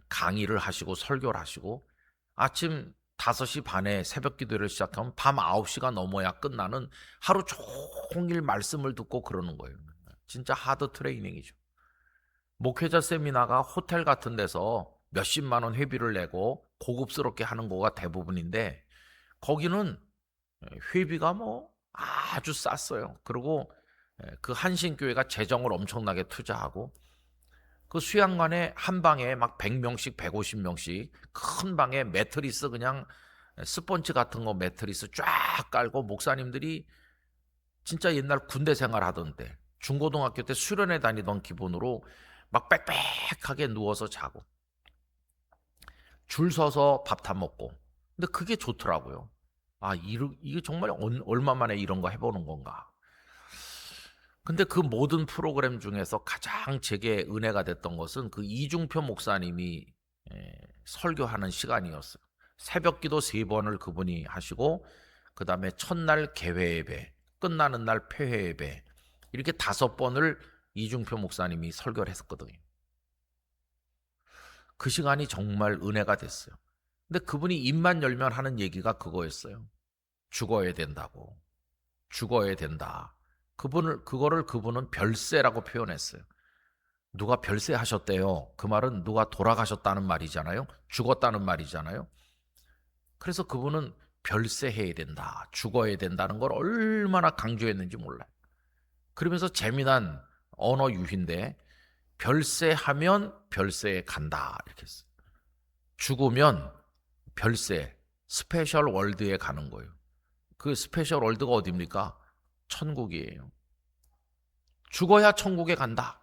강의를 하시고 설교를 하시고, 아침 5시 반에 새벽 기도를 시작하면 밤 9시가 넘어야 끝나는, 하루 종일 말씀을 듣고 그러는 거예요. 진짜 하드 트레이닝이죠. 목회자 세미나가 호텔 같은 데서 몇십만 원 회비를 내고 고급스럽게 하는 거가 대부분인데, 거기는 회비가 뭐 아주 쌌어요. 그리고 그 한신교회가 재정을 엄청나게 투자하고, 그 수양관에 한 방에 막 100명씩 150명씩 큰 방에 매트리스, 그냥 스펀지 같은 거 매트리스 쫙 깔고, 목사님들이 진짜 옛날 군대 생활하던 때, 중고등학교 때 수련회 다니던 기분으로 막 빽빽하게 누워서 자고 줄 서서 밥 다 먹고. 근데 그게 좋더라고요. 아, 이게 정말 얼마 만에 이런 거 해보는 건가. 근데 그 모든 프로그램 중에서 가장 제게 은혜가 됐던 것은 그 이중표 목사님이 설교하는 시간이었어요. 새벽 기도 3번을 그분이 하시고, 그 다음에 첫날 개회 예배, 끝나는 날 폐회 예배, 이렇게 5번을 이중표 목사님이 설교를 했었거든요. 그 시간이 정말 은혜가 됐어요. 근데 그분이 입만 열면 하는 얘기가 그거였어요. 죽어야 된다고. 죽어야 된다. 그거를 그분은 별세라고 표현했어요. 누가 별세 하셨대요. 그 말은 누가 돌아가셨다는 말이잖아요. 죽었다는 말이잖아요. 그래서 그분은 별세해야 된다. 죽어야 된다는 걸 얼마나 강조했는지 몰라요. 그러면서 재미난 언어 유희인데, 별세하면 별세에 간다 이렇게 했어요. 죽으면 별세, 스페셜 월드에 가는 거예요. 그 스페셜 월드가 어디입니까? 천국이에요. 죽어야 천국에 간다.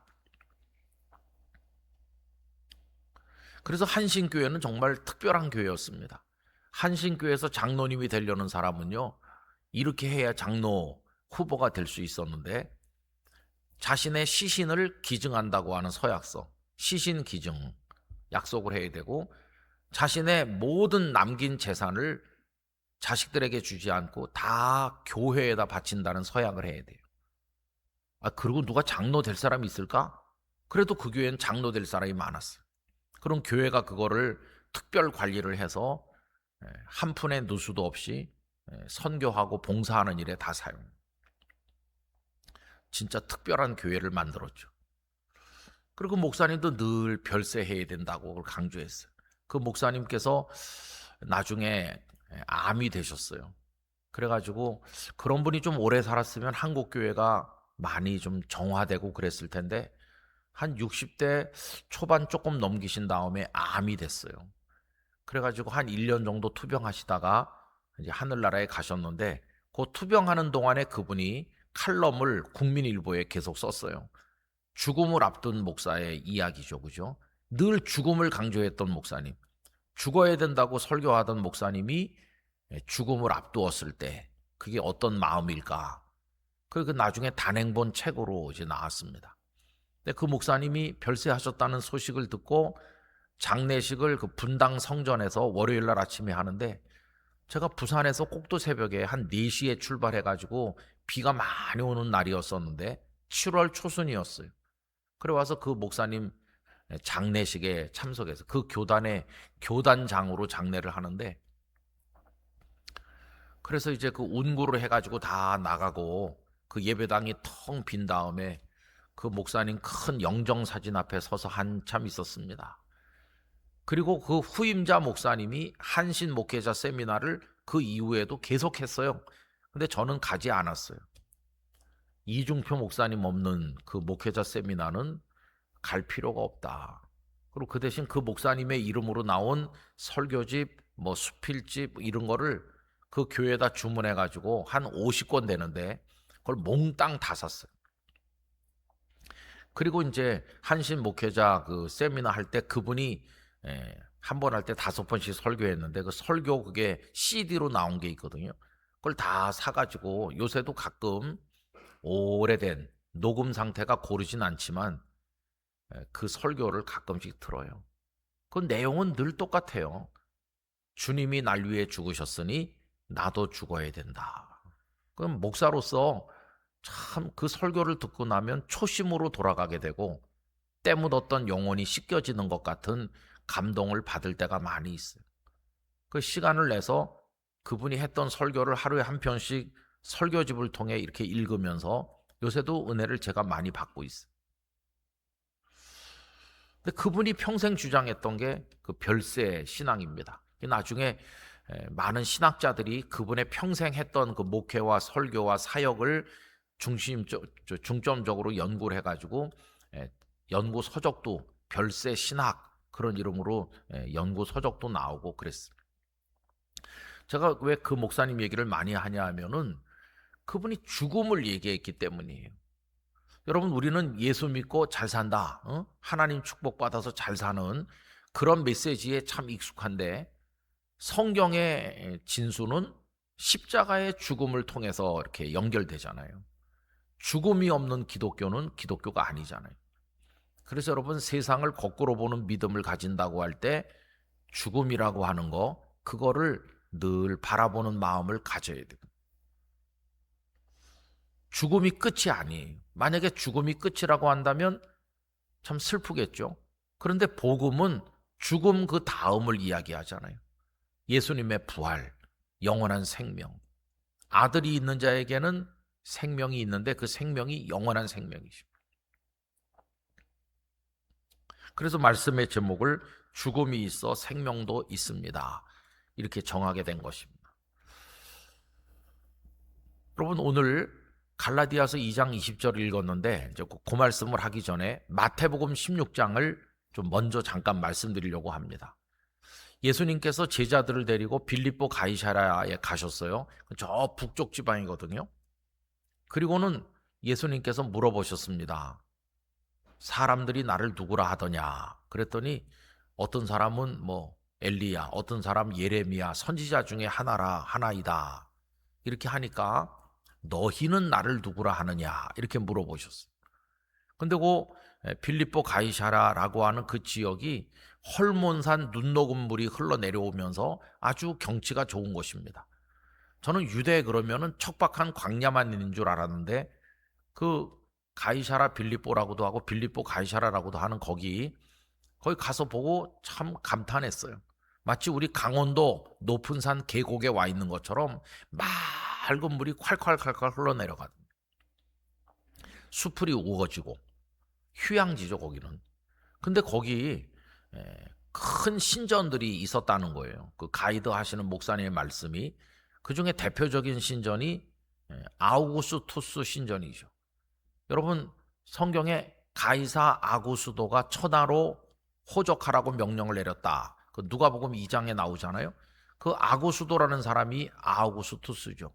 그래서 한신교회는 정말 특별한 교회였습니다. 한신교회에서 장로님이 되려는 사람은요, 이렇게 해야 장로 후보가 될 수 있었는데, 자신의 시신을 기증한다고 하는 서약서, 시신 기증 약속을 해야 되고, 자신의 모든 남긴 재산을 자식들에게 주지 않고 다 교회에다 바친다는 서약을 해야 돼요. 그리고 누가 장로 될 사람이 있을까? 그래도 그 교회는 장로 될 사람이 많았어요. 그럼 교회가 그거를 특별 관리를 해서 한 푼의 누수도 없이 선교하고 봉사하는 일에 다 사용해요. 진짜 특별한 교회를 만들었죠. 그리고 목사님도 늘 별세해야 된다고 강조했어요. 그 목사님께서 나중에 암이 되셨어요. 그래가지고 그런 분이 좀 오래 살았으면 한국 교회가 많이 좀 정화되고 그랬을 텐데, 한 60대 초반 조금 넘기신 다음에 암이 됐어요. 그래가지고 한 1년 정도 투병하시다가 이제 하늘나라에 가셨는데 그 투병하는 동안에 그분이 칼럼을 국민일보에 계속 썼어요. 죽음을 앞둔 목사의 이야기죠, 그죠? 늘 죽음을 강조했던 목사님, 죽어야 된다고 설교하던 목사님이 죽음을 앞두었을 때 그게 어떤 마음일까? 그 나중에 단행본 책으로 이제 나왔습니다. 근데 그 목사님이 별세하셨다는 소식을 듣고 장례식을 그 분당 성전에서 월요일 날 아침에 하는데 제가 부산에서 꼭두 새벽에 한 4시에 출발해 가지고 비가 많이 오는 날이었었는데 7월 초순이었어요. 그래 와서 그 목사님 장례식에 참석해서 그 교단의 교단장으로 장례를 하는데 그래서 이제 그 운구를 해 가지고 다 나가고 그 예배당이 텅 빈 다음에 그 목사님 큰 영정 사진 앞에 서서 한참 있었습니다. 그리고 그 후임자 목사님이 한신 목회자 세미나를 그 이후에도 계속했어요. 근데 저는 가지 않았어요. 이중표 목사님 없는 그 목회자 세미나는 갈 필요가 없다. 그리고 그 대신 그 목사님의 이름으로 나온 설교집, 뭐 수필집 이런 거를 그 교회에다 주문해 가지고 한 50권 되는데 그걸 몽땅 다 샀어요. 그리고 이제 한신 목회자 그 세미나 할 때 그분이 한 번 할 때 5번씩 설교했는데 그 설교 그게 CD로 나온 게 있거든요. 그걸 다 사가지고 요새도 가끔 오래된 녹음 상태가 고르진 않지만 그 설교를 가끔씩 들어요. 그 내용은 늘 똑같아요. 주님이 날 위해 죽으셨으니 나도 죽어야 된다. 그럼 목사로서 참 그 설교를 듣고 나면 초심으로 돌아가게 되고 때 묻었던 영혼이 씻겨지는 것 같은 감동을 받을 때가 많이 있어요. 그 시간을 내서 그분이 했던 설교를 하루에 한 편씩 설교집을 통해 이렇게 읽으면서 요새도 은혜를 제가 많이 받고 있어요. 근데 그분이 평생 주장했던 게 그 별세 신앙입니다. 나중에 많은 신학자들이 그분의 평생 했던 그 목회와 설교와 사역을 중점적으로 연구를 해가지고 연구 서적도 별세 신학 그런 이름으로 연구 서적도 나오고 그랬어요. 제가 왜 그 목사님 얘기를 많이 하냐 하면은 그분이 죽음을 얘기했기 때문이에요. 여러분 우리는 예수 믿고 잘 산다, 하나님 축복받아서 잘 사는 그런 메시지에 참 익숙한데 성경의 진수는 십자가의 죽음을 통해서 이렇게 연결되잖아요. 죽음이 없는 기독교는 기독교가 아니잖아요. 그래서 여러분 세상을 거꾸로 보는 믿음을 가진다고 할 때 죽음이라고 하는 거 그거를 늘 바라보는 마음을 가져야 돼요. 죽음이 끝이 아니에요. 만약에 죽음이 끝이라고 한다면 참 슬프겠죠. 그런데 복음은 죽음 그 다음을 이야기하잖아요. 예수님의 부활, 영원한 생명. 아들이 있는 자에게는 생명이 있는데 그 생명이 영원한 생명이죠. 그래서 말씀의 제목을 죽음이 있어 생명도 있습니다. 이렇게 정하게 된 것입니다. 여러분 오늘 갈라디아서 2장 20절을 읽었는데 이제 그 말씀을 하기 전에 마태복음 16장을 좀 먼저 잠깐 말씀드리려고 합니다. 예수님께서 제자들을 데리고 빌립보 가이사랴에 가셨어요. 저 북쪽 지방이거든요. 그리고는 예수님께서 물어보셨습니다. 사람들이 나를 누구라 하더냐? 그랬더니 어떤 사람은 뭐 엘리야, 어떤 사람 예레미야, 선지자 중에 하나이다. 이렇게 하니까 너희는 나를 누구라 하느냐? 이렇게 물어보셨어요. 근데 그 빌립보 가이사라라고 하는 그 지역이 헐몬산 눈 녹은 물이 흘러내려오면서 아주 경치가 좋은 곳입니다. 저는 유대 그러면은 척박한 광야만 있는 줄 알았는데 그 가이사라 빌립보라고도 하고 빌립보 가이사라라고도 하는 거기 가서 보고 참 감탄했어요. 마치 우리 강원도 높은 산 계곡에 와 있는 것처럼 맑은 물이 콸콸콸콸 흘러내려가거든요. 수풀이 우거지고 휴양지죠 거기는. 근데 거기 큰 신전들이 있었다는 거예요. 그 가이드 하시는 목사님의 말씀이 그중에 대표적인 신전이 아우구스투스 신전이죠. 여러분 성경에 가이사 아구수도가 천하로 호적하라고 명령을 내렸다. 그 누가복음 2장에 나오잖아요. 그 아구수도라는 사람이 아우구스투스죠.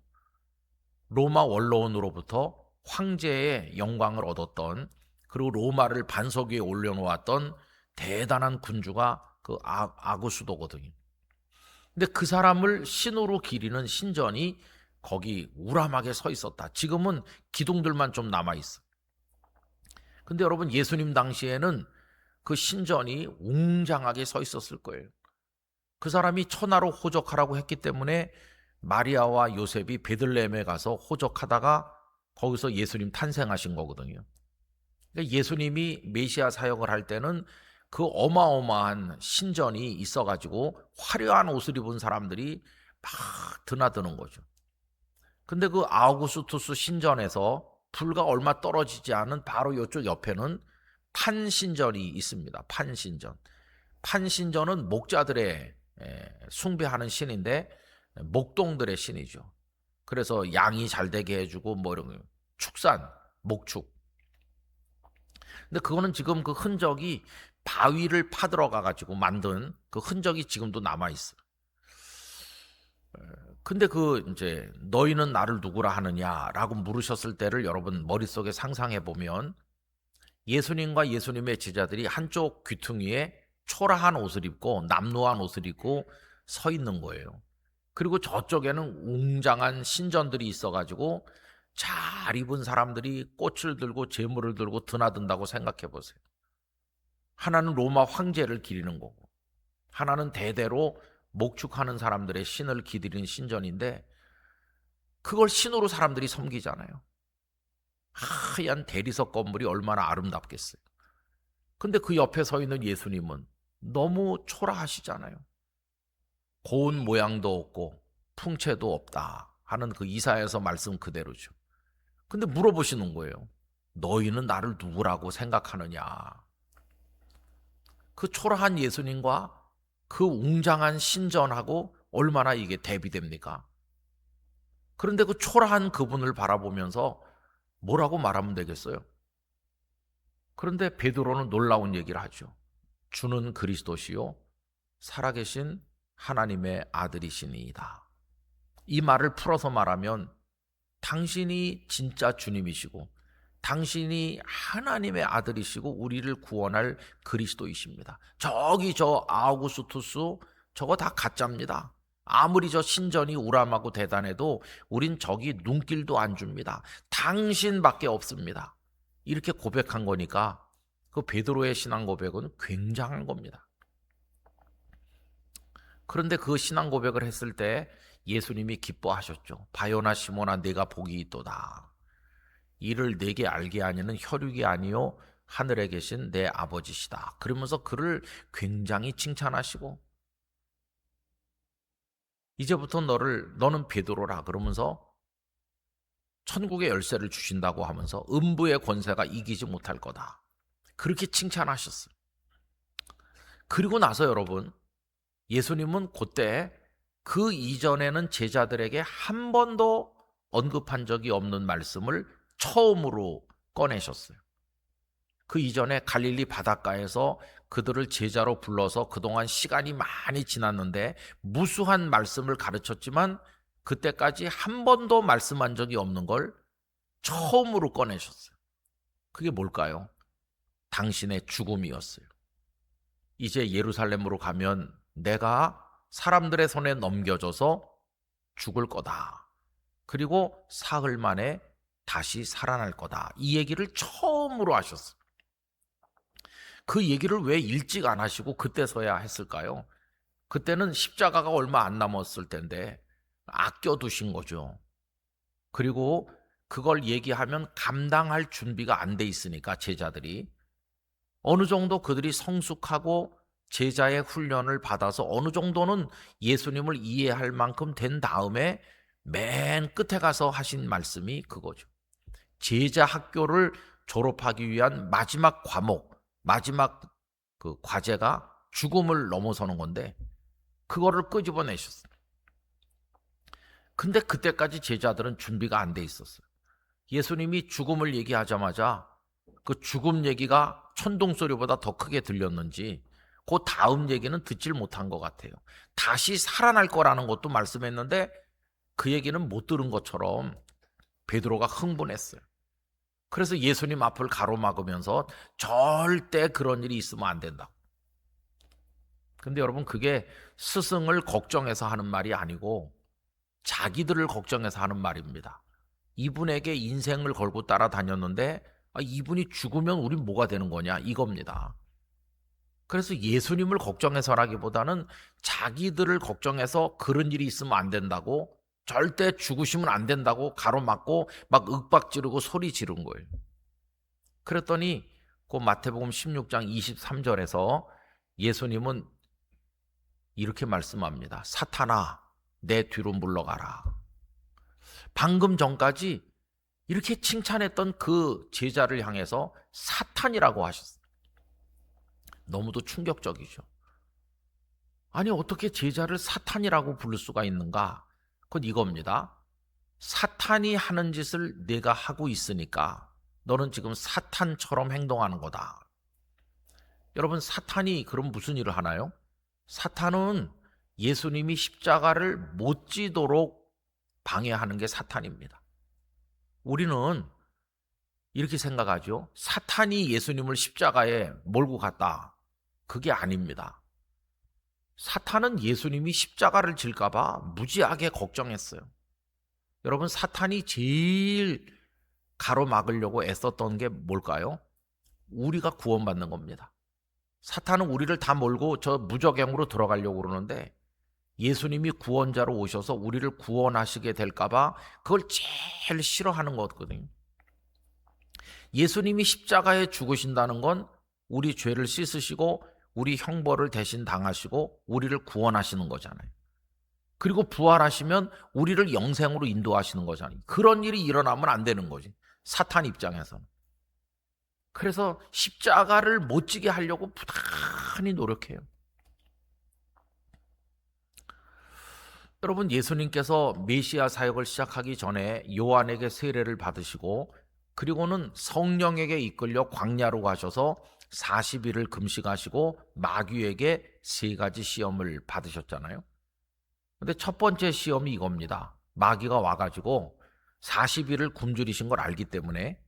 로마 원로원으로부터 황제의 영광을 얻었던, 그리고 로마를 반석 위에 올려놓았던 대단한 군주가 그 아구수도거든요. 근데 그 사람을 신으로 기리는 신전이 거기 우람하게 서 있었다. 지금은 기둥들만 좀 남아 있어. 근데 여러분, 예수님 당시에는 그 신전이 웅장하게 서 있었을 거예요. 그 사람이 천하로 호적하라고 했기 때문에 마리아와 요셉이 베들레헴에 가서 호적하다가 거기서 예수님 탄생하신 거거든요. 그러니까 예수님이 메시아 사역을 할 때는 그 어마어마한 신전이 있어가지고 화려한 옷을 입은 사람들이 막 드나드는 거죠. 근데 그 아우구스투스 신전에서 불과 얼마 떨어지지 않은 바로 이쪽 옆에는 판신전이 있습니다. 판신전. 판신전은 목자들의 숭배하는 신인데 목동들의 신이죠. 그래서 양이 잘 되게 해주고 뭐 이런 거, 축산, 목축. 근데 그거는 지금 그 흔적이 바위를 파들어가 가지고 만든 그 흔적이 지금도 남아 있어. 근데 그 이제 너희는 나를 누구라 하느냐라고 물으셨을 때를 여러분 머릿속에 상상해 보면 예수님과 예수님의 제자들이 한쪽 귀퉁이에 초라한 옷을 입고 남루한 옷을 입고 서 있는 거예요. 그리고 저쪽에는 웅장한 신전들이 있어가지고 잘 입은 사람들이 꽃을 들고 제물을 들고 드나든다고 생각해 보세요. 하나는 로마 황제를 기리는 거고, 하나는 대대로 목축하는 사람들의 신을 기리는 신전인데, 그걸 신으로 사람들이 섬기잖아요. 하얀 대리석 건물이 얼마나 아름답겠어요. 근데 그 옆에 서 있는 예수님은 너무 초라하시잖아요. 고운 모양도 없고 풍채도 없다 하는 그 이사야서 말씀 그대로죠. 근데 물어보시는 거예요. 너희는 나를 누구라고 생각하느냐? 그 초라한 예수님과 그 웅장한 신전하고 얼마나 이게 대비됩니까? 그런데 그 초라한 그분을 바라보면서 뭐라고 말하면 되겠어요? 그런데 베드로는 놀라운 얘기를 하죠. 주는 그리스도시요 살아계신 하나님의 아들이시니이다. 이 말을 풀어서 말하면 당신이 진짜 주님이시고 당신이 하나님의 아들이시고 우리를 구원할 그리스도이십니다. 저기 저 아우구스투스 저거 다 가짜입니다. 아무리 저 신전이 우람하고 대단해도 우린 저기 눈길도 안 줍니다. 당신밖에 없습니다. 이렇게 고백한 거니까 그 베드로의 신앙 고백은 굉장한 겁니다. 그런데 그 신앙 고백을 했을 때 예수님이 기뻐하셨죠. 바요나 시몬아 네가 복이 있도다. 이를 내게 알게 하니는 혈육이 아니요 하늘에 계신 내 아버지시다. 그러면서 그를 굉장히 칭찬하시고 이제부터 너는 베드로라 그러면서 천국의 열쇠를 주신다고 하면서 음부의 권세가 이기지 못할 거다. 그렇게 칭찬하셨어요. 그리고 나서 여러분 예수님은 그때 그 이전에는 제자들에게 한 번도 언급한 적이 없는 말씀을 처음으로 꺼내셨어요. 그 이전에 갈릴리 바닷가에서 그들을 제자로 불러서 그동안 시간이 많이 지났는데 무수한 말씀을 가르쳤지만 그때까지 한 번도 말씀한 적이 없는 걸 처음으로 꺼내셨어요. 그게 뭘까요? 당신의 죽음이었어요. 이제 예루살렘으로 가면 내가 사람들의 손에 넘겨져서 죽을 거다. 그리고 사흘 만에 다시 살아날 거다. 이 얘기를 처음으로 하셨어요. 그 얘기를 왜 일찍 안 하시고 그때서야 했을까요? 그때는 십자가가 얼마 안 남았을 텐데 아껴두신 거죠. 그리고 그걸 얘기하면 감당할 준비가 안 돼 있으니까 제자들이 어느 정도 그들이 성숙하고 제자의 훈련을 받아서 어느 정도는 예수님을 이해할 만큼 된 다음에 맨 끝에 가서 하신 말씀이 그거죠. 제자 학교를 졸업하기 위한 마지막 과목, 마지막 그 과제가 죽음을 넘어서는 건데 그거를 끄집어내셨어요. 근데 그때까지 제자들은 준비가 안 돼 있었어요. 예수님이 죽음을 얘기하자마자 그 죽음 얘기가 천둥 소리보다 더 크게 들렸는지 그 다음 얘기는 듣질 못한 것 같아요. 다시 살아날 거라는 것도 말씀했는데 그 얘기는 못 들은 것처럼 베드로가 흥분했어요. 그래서 예수님 앞을 가로막으면서 절대 그런 일이 있으면 안 된다. 근데 여러분, 그게 스승을 걱정해서 하는 말이 아니고 자기들을 걱정해서 하는 말입니다. 이분에게 인생을 걸고 따라다녔는데 이분이 죽으면 우린 뭐가 되는 거냐, 이겁니다. 그래서 예수님을 걱정해서라기보다는 자기들을 걱정해서 그런 일이 있으면 안 된다고, 절대 죽으시면 안 된다고 가로막고 막 윽박 지르고 소리 지른 거예요. 그랬더니 그 마태복음 16장 23절에서 예수님은 이렇게 말씀합니다. 사탄아, 내 뒤로 물러가라. 방금 전까지 이렇게 칭찬했던 그 제자를 향해서 사탄이라고 하셨어요. 너무도 충격적이죠. 아니, 어떻게 제자를 사탄이라고 부를 수가 있는가? 그건 이겁니다. 사탄이 하는 짓을 내가 하고 있으니까 너는 지금 사탄처럼 행동하는 거다. 여러분, 사탄이 그럼 무슨 일을 하나요? 사탄은 예수님이 십자가를 못 지도록 방해하는 게 사탄입니다. 우리는 이렇게 생각하죠. 사탄이 예수님을 십자가에 몰고 갔다. 그게 아닙니다. 사탄은 예수님이 십자가를 질까 봐 무지하게 걱정했어요. 여러분, 사탄이 제일 가로막으려고 애썼던 게 뭘까요? 우리가 구원받는 겁니다. 사탄은 우리를 다 몰고 저 무저갱으로 들어가려고 그러는데 예수님이 구원자로 오셔서 우리를 구원하시게 될까 봐 그걸 제일 싫어하는 거거든요. 예수님이 십자가에 죽으신다는 건 우리 죄를 씻으시고 우리 형벌을 대신 당하시고 우리를 구원하시는 거잖아요. 그리고 부활하시면 우리를 영생으로 인도하시는 거잖아요. 그런 일이 일어나면 안 되는 거지, 사탄 입장에서는. 그래서 십자가를 못 지게 하려고 부단히 노력해요. 여러분, 예수님께서 메시아 사역을 시작하기 전에 요한에게 세례를 받으시고 그리고는 성령에게 이끌려 광야로 가셔서 40일을 금식하시고 마귀에게 3가지 시험을 받으셨잖아요. 근데 첫 번째 시험이 이겁니다. 마귀가 와가지고 40일을 굶주리신 걸 알기 때문에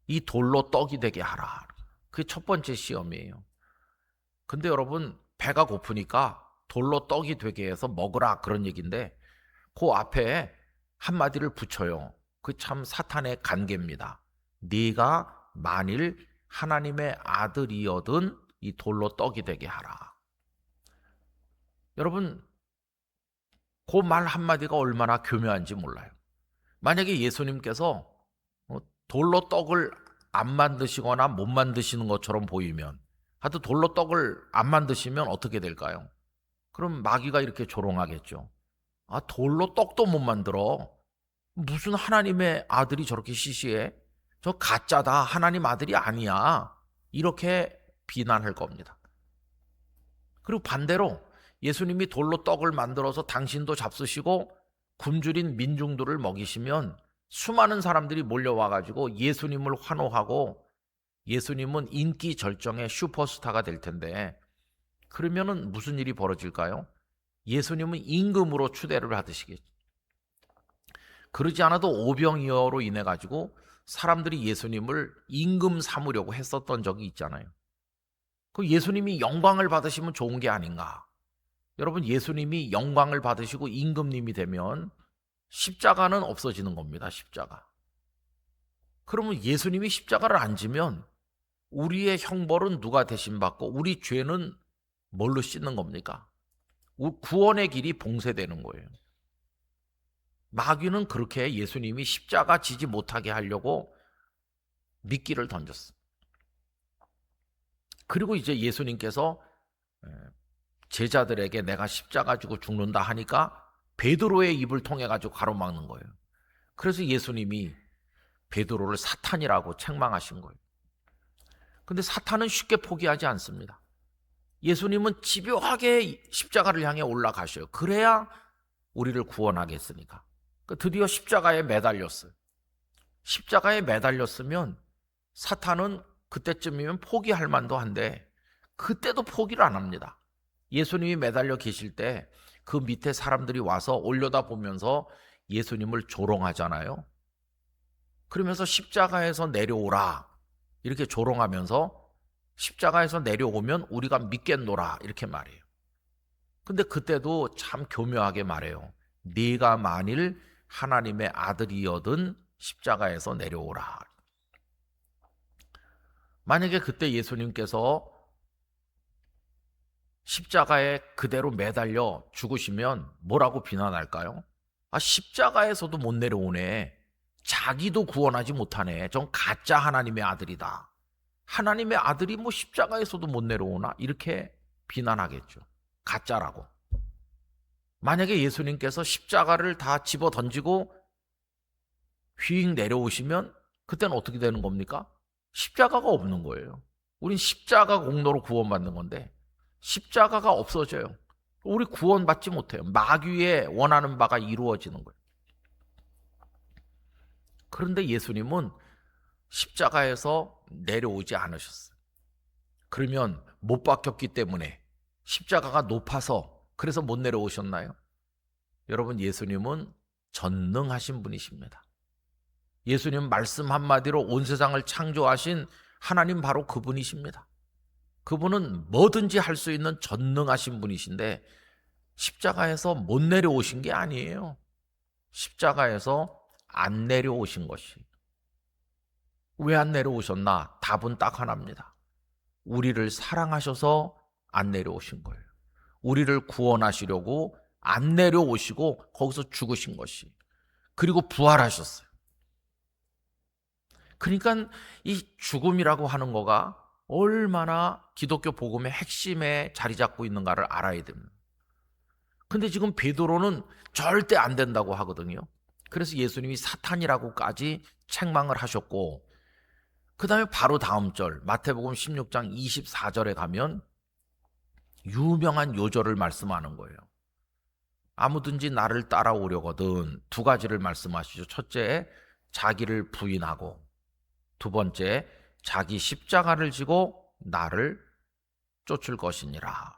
이 돌로 떡이 되게 하라. 그게 첫 번째 시험이에요. 근데 여러분, 배가 고프니까 돌로 떡이 되게 해서 먹으라, 그런 얘기인데 그 앞에 한마디를 붙여요. 그 참 사탄의 간계입니다. 네가 만일 하나님의 아들이어든 이 돌로 떡이 되게 하라. 여러분, 그 말 한마디가 얼마나 교묘한지 몰라요. 만약에 예수님께서 돌로 떡을 안 만드시거나 못 만드시는 것처럼 보이면, 하여튼 돌로 떡을 안 만드시면 어떻게 될까요? 그럼 마귀가 이렇게 조롱하겠죠. 돌로 떡도 못 만들어. 무슨 하나님의 아들이 저렇게 시시해? 저 가짜다. 하나님 아들이 아니야. 이렇게 비난할 겁니다. 그리고 반대로 예수님이 돌로 떡을 만들어서 당신도 잡수시고 굶주린 민중들을 먹이시면 수많은 사람들이 몰려와가지고 예수님을 환호하고 예수님은 인기 절정의 슈퍼스타가 될 텐데, 그러면은 무슨 일이 벌어질까요? 예수님은 임금으로 추대를 받으시겠죠. 그러지 않아도 오병이어로 인해 가지고 사람들이 예수님을 임금 삼으려고 했었던 적이 있잖아요. 그 예수님이 영광을 받으시면 좋은 게 아닌가? 여러분, 예수님이 영광을 받으시고 임금님이 되면 십자가는 없어지는 겁니다. 십자가. 그러면 예수님이 십자가를 안 지면 우리의 형벌은 누가 대신 받고 우리 죄는 뭘로 씻는 겁니까? 구원의 길이 봉쇄되는 거예요. 마귀는 그렇게 예수님이 십자가 지지 못하게 하려고 미끼를 던졌어. 그리고 이제 예수님께서 제자들에게 내가 십자가 지고 죽는다 하니까 베드로의 입을 통해 가지고 가로막는 거예요. 그래서 예수님이 베드로를 사탄이라고 책망하신 거예요. 근데 사탄은 쉽게 포기하지 않습니다. 예수님은 집요하게 십자가를 향해 올라가셔요. 그래야 우리를 구원하겠으니까. 드디어 십자가에 매달렸어요. 십자가에 매달렸으면 사탄은 그때쯤이면 포기할 만도 한데 그때도 포기를 안 합니다. 예수님이 매달려 계실 때 그 밑에 사람들이 와서 올려다보면서 예수님을 조롱하잖아요. 그러면서 십자가에서 내려오라 이렇게 조롱하면서 십자가에서 내려오면 우리가 믿겠노라 이렇게 말해요. 근데 그때도 참 교묘하게 말해요. 네가 만일 하나님의 아들이여든 십자가에서 내려오라. 만약에 그때 예수님께서 십자가에 그대로 매달려 죽으시면 뭐라고 비난할까요? 아, 십자가에서도 못 내려오네. 자기도 구원하지 못하네. 전 가짜 하나님의 아들이다. 하나님의 아들이 뭐 십자가에서도 못 내려오나? 이렇게 비난하겠죠. 가짜라고. 만약에 예수님께서 십자가를 다 집어 던지고 휙 내려오시면 그때는 어떻게 되는 겁니까? 십자가가 없는 거예요. 우린 십자가 공로로 구원받는 건데 십자가가 없어져요. 우리 구원받지 못해요. 마귀의 원하는 바가 이루어지는 거예요. 그런데 예수님은 십자가에서 내려오지 않으셨어요. 그러면 못 박혔기 때문에 십자가가 높아서 그래서 못 내려오셨나요? 여러분, 예수님은 전능하신 분이십니다. 예수님 말씀 한마디로 온 세상을 창조하신 하나님 바로 그분이십니다. 그분은 뭐든지 할 수 있는 전능하신 분이신데 십자가에서 못 내려오신 게 아니에요. 십자가에서 안 내려오신 것이. 왜 안 내려오셨나? 답은 딱 하나입니다. 우리를 사랑하셔서 안 내려오신 거예요. 우리를 구원하시려고 안 내려오시고 거기서 죽으신 것이. 그리고 부활하셨어요. 그러니까 이 죽음이라고 하는 거가 얼마나 기독교 복음의 핵심에 자리 잡고 있는가를 알아야 됩니다. 근데 지금 베드로는 절대 안 된다고 하거든요. 그래서 예수님이 사탄이라고까지 책망을 하셨고, 그 다음에 바로 다음 절 마태복음 16장 24절에 가면 유명한 요절을 말씀하는 거예요. 아무든지 나를 따라오려거든 두 가지를 말씀하시죠. 첫째, 자기를 부인하고, 두 번째, 자기 십자가를 지고 나를 쫓을 것이니라.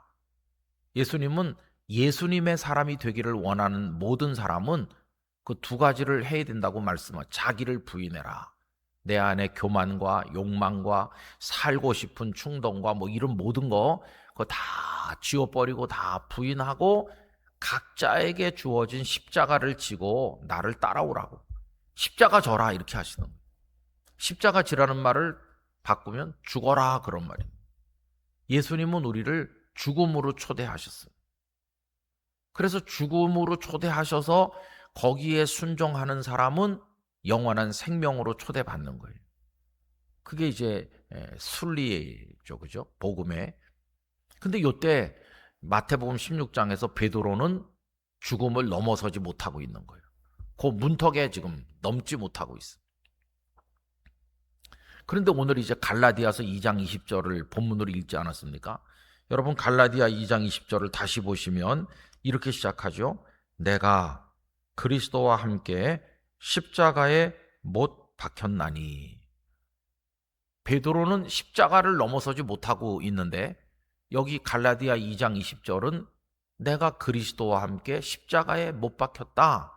예수님은 예수님의 사람이 되기를 원하는 모든 사람은 그 두 가지를 해야 된다고 말씀하죠. 자기를 부인해라. 내 안에 교만과 욕망과 살고 싶은 충동과 뭐 이런 모든 거 그거 다 지워버리고 다 부인하고 각자에게 주어진 십자가를 지고 나를 따라오라고. 십자가 져라 이렇게 하시는 거예요. 십자가 지라는 말을 바꾸면 죽어라 그런 말이에요. 예수님은 우리를 죽음으로 초대하셨어요. 그래서 죽음으로 초대하셔서 거기에 순종하는 사람은 영원한 생명으로 초대받는 거예요. 그게 이제 순리죠, 그죠? 복음에. 근데 이때 마태복음 16장에서 베드로는 죽음을 넘어서지 못하고 있는 거예요. 그 문턱에 지금 넘지 못하고 있어요. 그런데 오늘 이제 갈라디아서 2장 20절을 본문으로 읽지 않았습니까? 여러분, 갈라디아 2장 20절을 다시 보시면 이렇게 시작하죠. 내가 그리스도와 함께 십자가에 못 박혔나니. 베드로는 십자가를 넘어서지 못하고 있는데 여기 갈라디아 2장 20절은 내가 그리스도와 함께 십자가에 못 박혔다.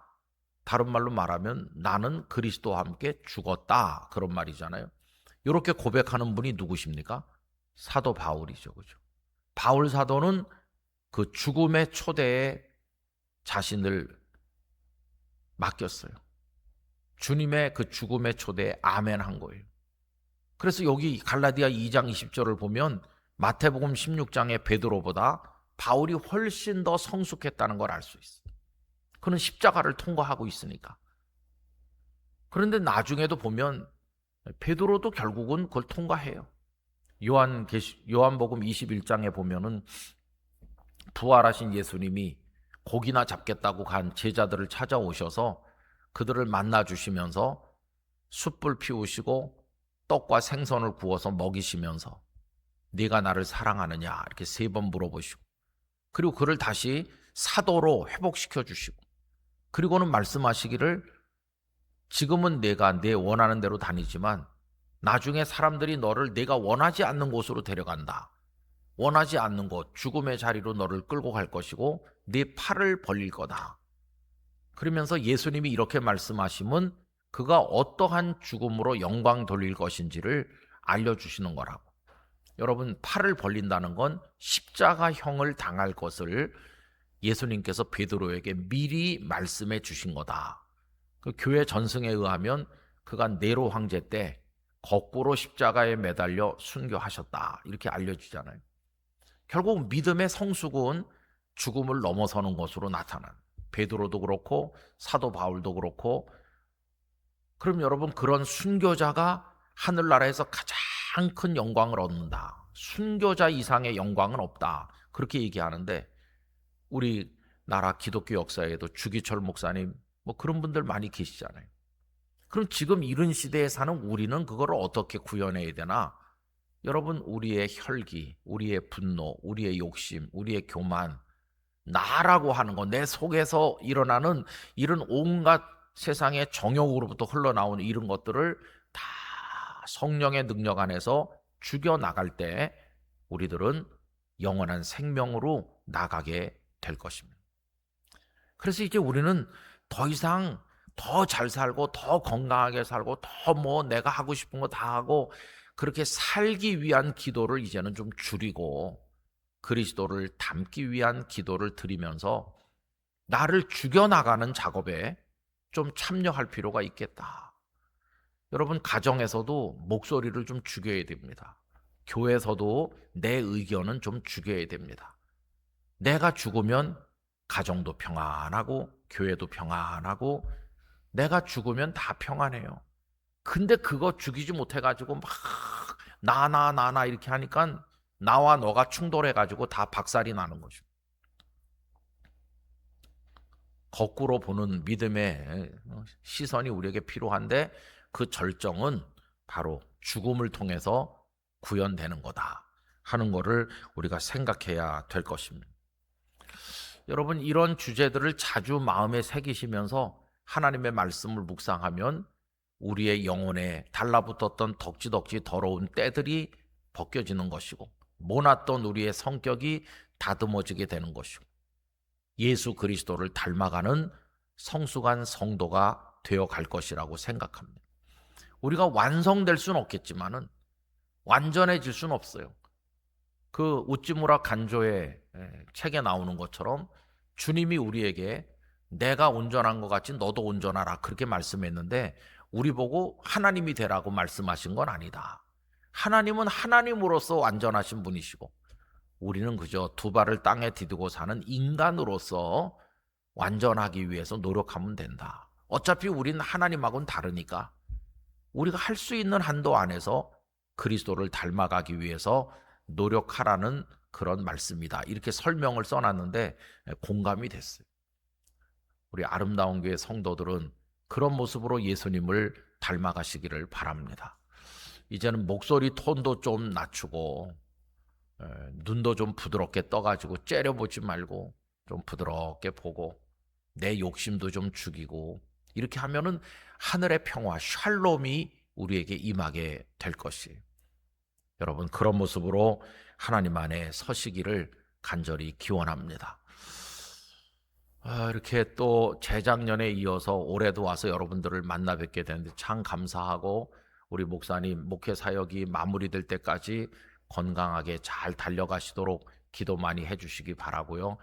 다른 말로 말하면 나는 그리스도와 함께 죽었다. 그런 말이잖아요. 이렇게 고백하는 분이 누구십니까? 사도 바울이죠. 그죠? 바울 사도는 그 죽음의 초대에 자신을 맡겼어요. 주님의 그 죽음의 초대에 아멘한 거예요. 그래서 여기 갈라디아 2장 20절을 보면 마태복음 16장의 베드로보다 바울이 훨씬 더 성숙했다는 걸 알 수 있어요. 그는 십자가를 통과하고 있으니까. 그런데 나중에도 보면 베드로도 결국은 그걸 통과해요. 요한복음 21장에 보면은 부활하신 예수님이 고기나 잡겠다고 간 제자들을 찾아오셔서 그들을 만나 주시면서 숯불 피우시고 떡과 생선을 구워서 먹이시면서 네가 나를 사랑하느냐 이렇게 3번 물어보시고, 그리고 그를 다시 사도로 회복시켜 주시고, 그리고는 말씀하시기를 지금은 내가 내 원하는 대로 다니지만 나중에 사람들이 너를 내가 원하지 않는 곳으로 데려간다. 원하지 않는 곳, 죽음의 자리로 너를 끌고 갈 것이고 네 팔을 벌릴 거다. 그러면서 예수님이 이렇게 말씀하시면 그가 어떠한 죽음으로 영광 돌릴 것인지를 알려주시는 거라고. 여러분, 팔을 벌린다는 건 십자가형을 당할 것을 예수님께서 베드로에게 미리 말씀해 주신 거다. 그 교회 전승에 의하면 그가 네로 황제 때 거꾸로 십자가에 매달려 순교하셨다. 이렇게 알려주잖아요. 결국 믿음의 성숙은 죽음을 넘어서는 것으로 나타난, 베드로도 그렇고 사도 바울도 그렇고. 그럼 여러분, 그런 순교자가 하늘나라에서 가장 큰 영광을 얻는다. 순교자 이상의 영광은 없다. 그렇게 얘기하는데 우리나라 기독교 역사에도 주기철 목사님 뭐 그런 분들 많이 계시잖아요. 그럼 지금 이런 시대에 사는 우리는 그거를 어떻게 구현해야 되나? 여러분, 우리의 혈기, 우리의 분노, 우리의 욕심, 우리의 교만, 나라고 하는 거, 내 속에서 일어나는 이런 온갖 세상의 정욕으로부터 흘러나오는 이런 것들을 다 성령의 능력 안에서 죽여나갈 때 우리들은 영원한 생명으로 나가게 될 것입니다. 그래서 이제 우리는 더 이상 더 잘 살고 더 건강하게 살고 더 뭐 내가 하고 싶은 거 다 하고 그렇게 살기 위한 기도를 이제는 좀 줄이고 그리스도를 닮기 위한 기도를 드리면서 나를 죽여나가는 작업에 좀 참여할 필요가 있겠다. 여러분, 가정에서도 목소리를 좀 죽여야 됩니다. 교회에서도 내 의견은 좀 죽여야 됩니다. 내가 죽으면 가정도 평안하고 교회도 평안하고 내가 죽으면 다 평안해요. 근데 그거 죽이지 못해가지고 막 나나 이렇게 하니까 나와 너가 충돌해가지고 다 박살이 나는 거죠. 거꾸로 보는 믿음의 시선이 우리에게 필요한데 그 절정은 바로 죽음을 통해서 구현되는 거다 하는 거를 우리가 생각해야 될 것입니다. 여러분, 이런 주제들을 자주 마음에 새기시면서 하나님의 말씀을 묵상하면 우리의 영혼에 달라붙었던 덕지덕지 더러운 때들이 벗겨지는 것이고 모났던 우리의 성격이 다듬어지게 되는 것이고 예수 그리스도를 닮아가는 성숙한 성도가 되어 갈 것이라고 생각합니다. 우리가 완성될 수는 없겠지만은 완전해질 수는 없어요. 그 우찌무라 간조의 책에 나오는 것처럼 주님이 우리에게 내가 온전한 것 같이 너도 온전하라 그렇게 말씀했는데 우리 보고 하나님이 되라고 말씀하신 건 아니다. 하나님은 하나님으로서 완전하신 분이시고 우리는 그저 두 발을 땅에 디디고 사는 인간으로서 완전하기 위해서 노력하면 된다. 어차피 우리는 하나님하고는 다르니까 우리가 할 수 있는 한도 안에서 그리스도를 닮아가기 위해서 노력하라는 그런 말씀이다. 이렇게 설명을 써놨는데 공감이 됐어요. 우리 아름다운 교회 성도들은 그런 모습으로 예수님을 닮아가시기를 바랍니다. 이제는 목소리 톤도 좀 낮추고 눈도 좀 부드럽게 떠가지고 째려보지 말고 좀 부드럽게 보고 내 욕심도 좀 죽이고 이렇게 하면은 하늘의 평화, 샬롬이 우리에게 임하게 될 것이에요. 여러분, 그런 모습으로 하나님 안에 서시기를 간절히 기원합니다. 이렇게 또 재작년에 이어서 올해도 와서 여러분들을 만나 뵙게 되는데 참 감사하고 우리 목사님 목회 사역이 마무리될 때까지 건강하게 잘 달려가시도록 기도 많이 해주시기 바라고요.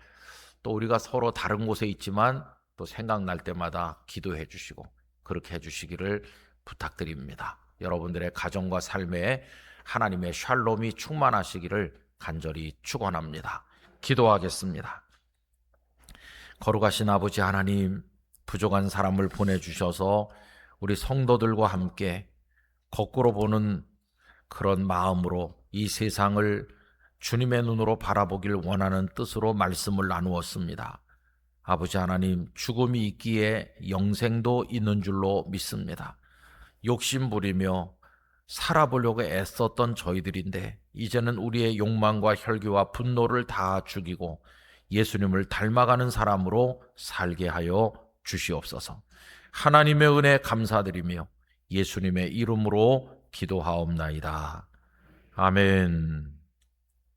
또 우리가 서로 다른 곳에 있지만 또 생각날 때마다 기도해 주시고 그렇게 해주시기를 부탁드립니다. 여러분들의 가정과 삶에 하나님의 샬롬이 충만하시기를 간절히 축원합니다. 기도하겠습니다. 거룩하신 아버지 하나님, 부족한 사람을 보내주셔서 우리 성도들과 함께 거꾸로 보는 그런 마음으로 이 세상을 주님의 눈으로 바라보길 원하는 뜻으로 말씀을 나누었습니다. 아버지 하나님, 죽음이 있기에 영생도 있는 줄로 믿습니다. 욕심 부리며 살아보려고 애썼던 저희들인데 이제는 우리의 욕망과 혈기와 분노를 다 죽이고 예수님을 닮아가는 사람으로 살게 하여 주시옵소서. 하나님의 은혜 감사드리며 예수님의 이름으로 기도하옵나이다. 아멘.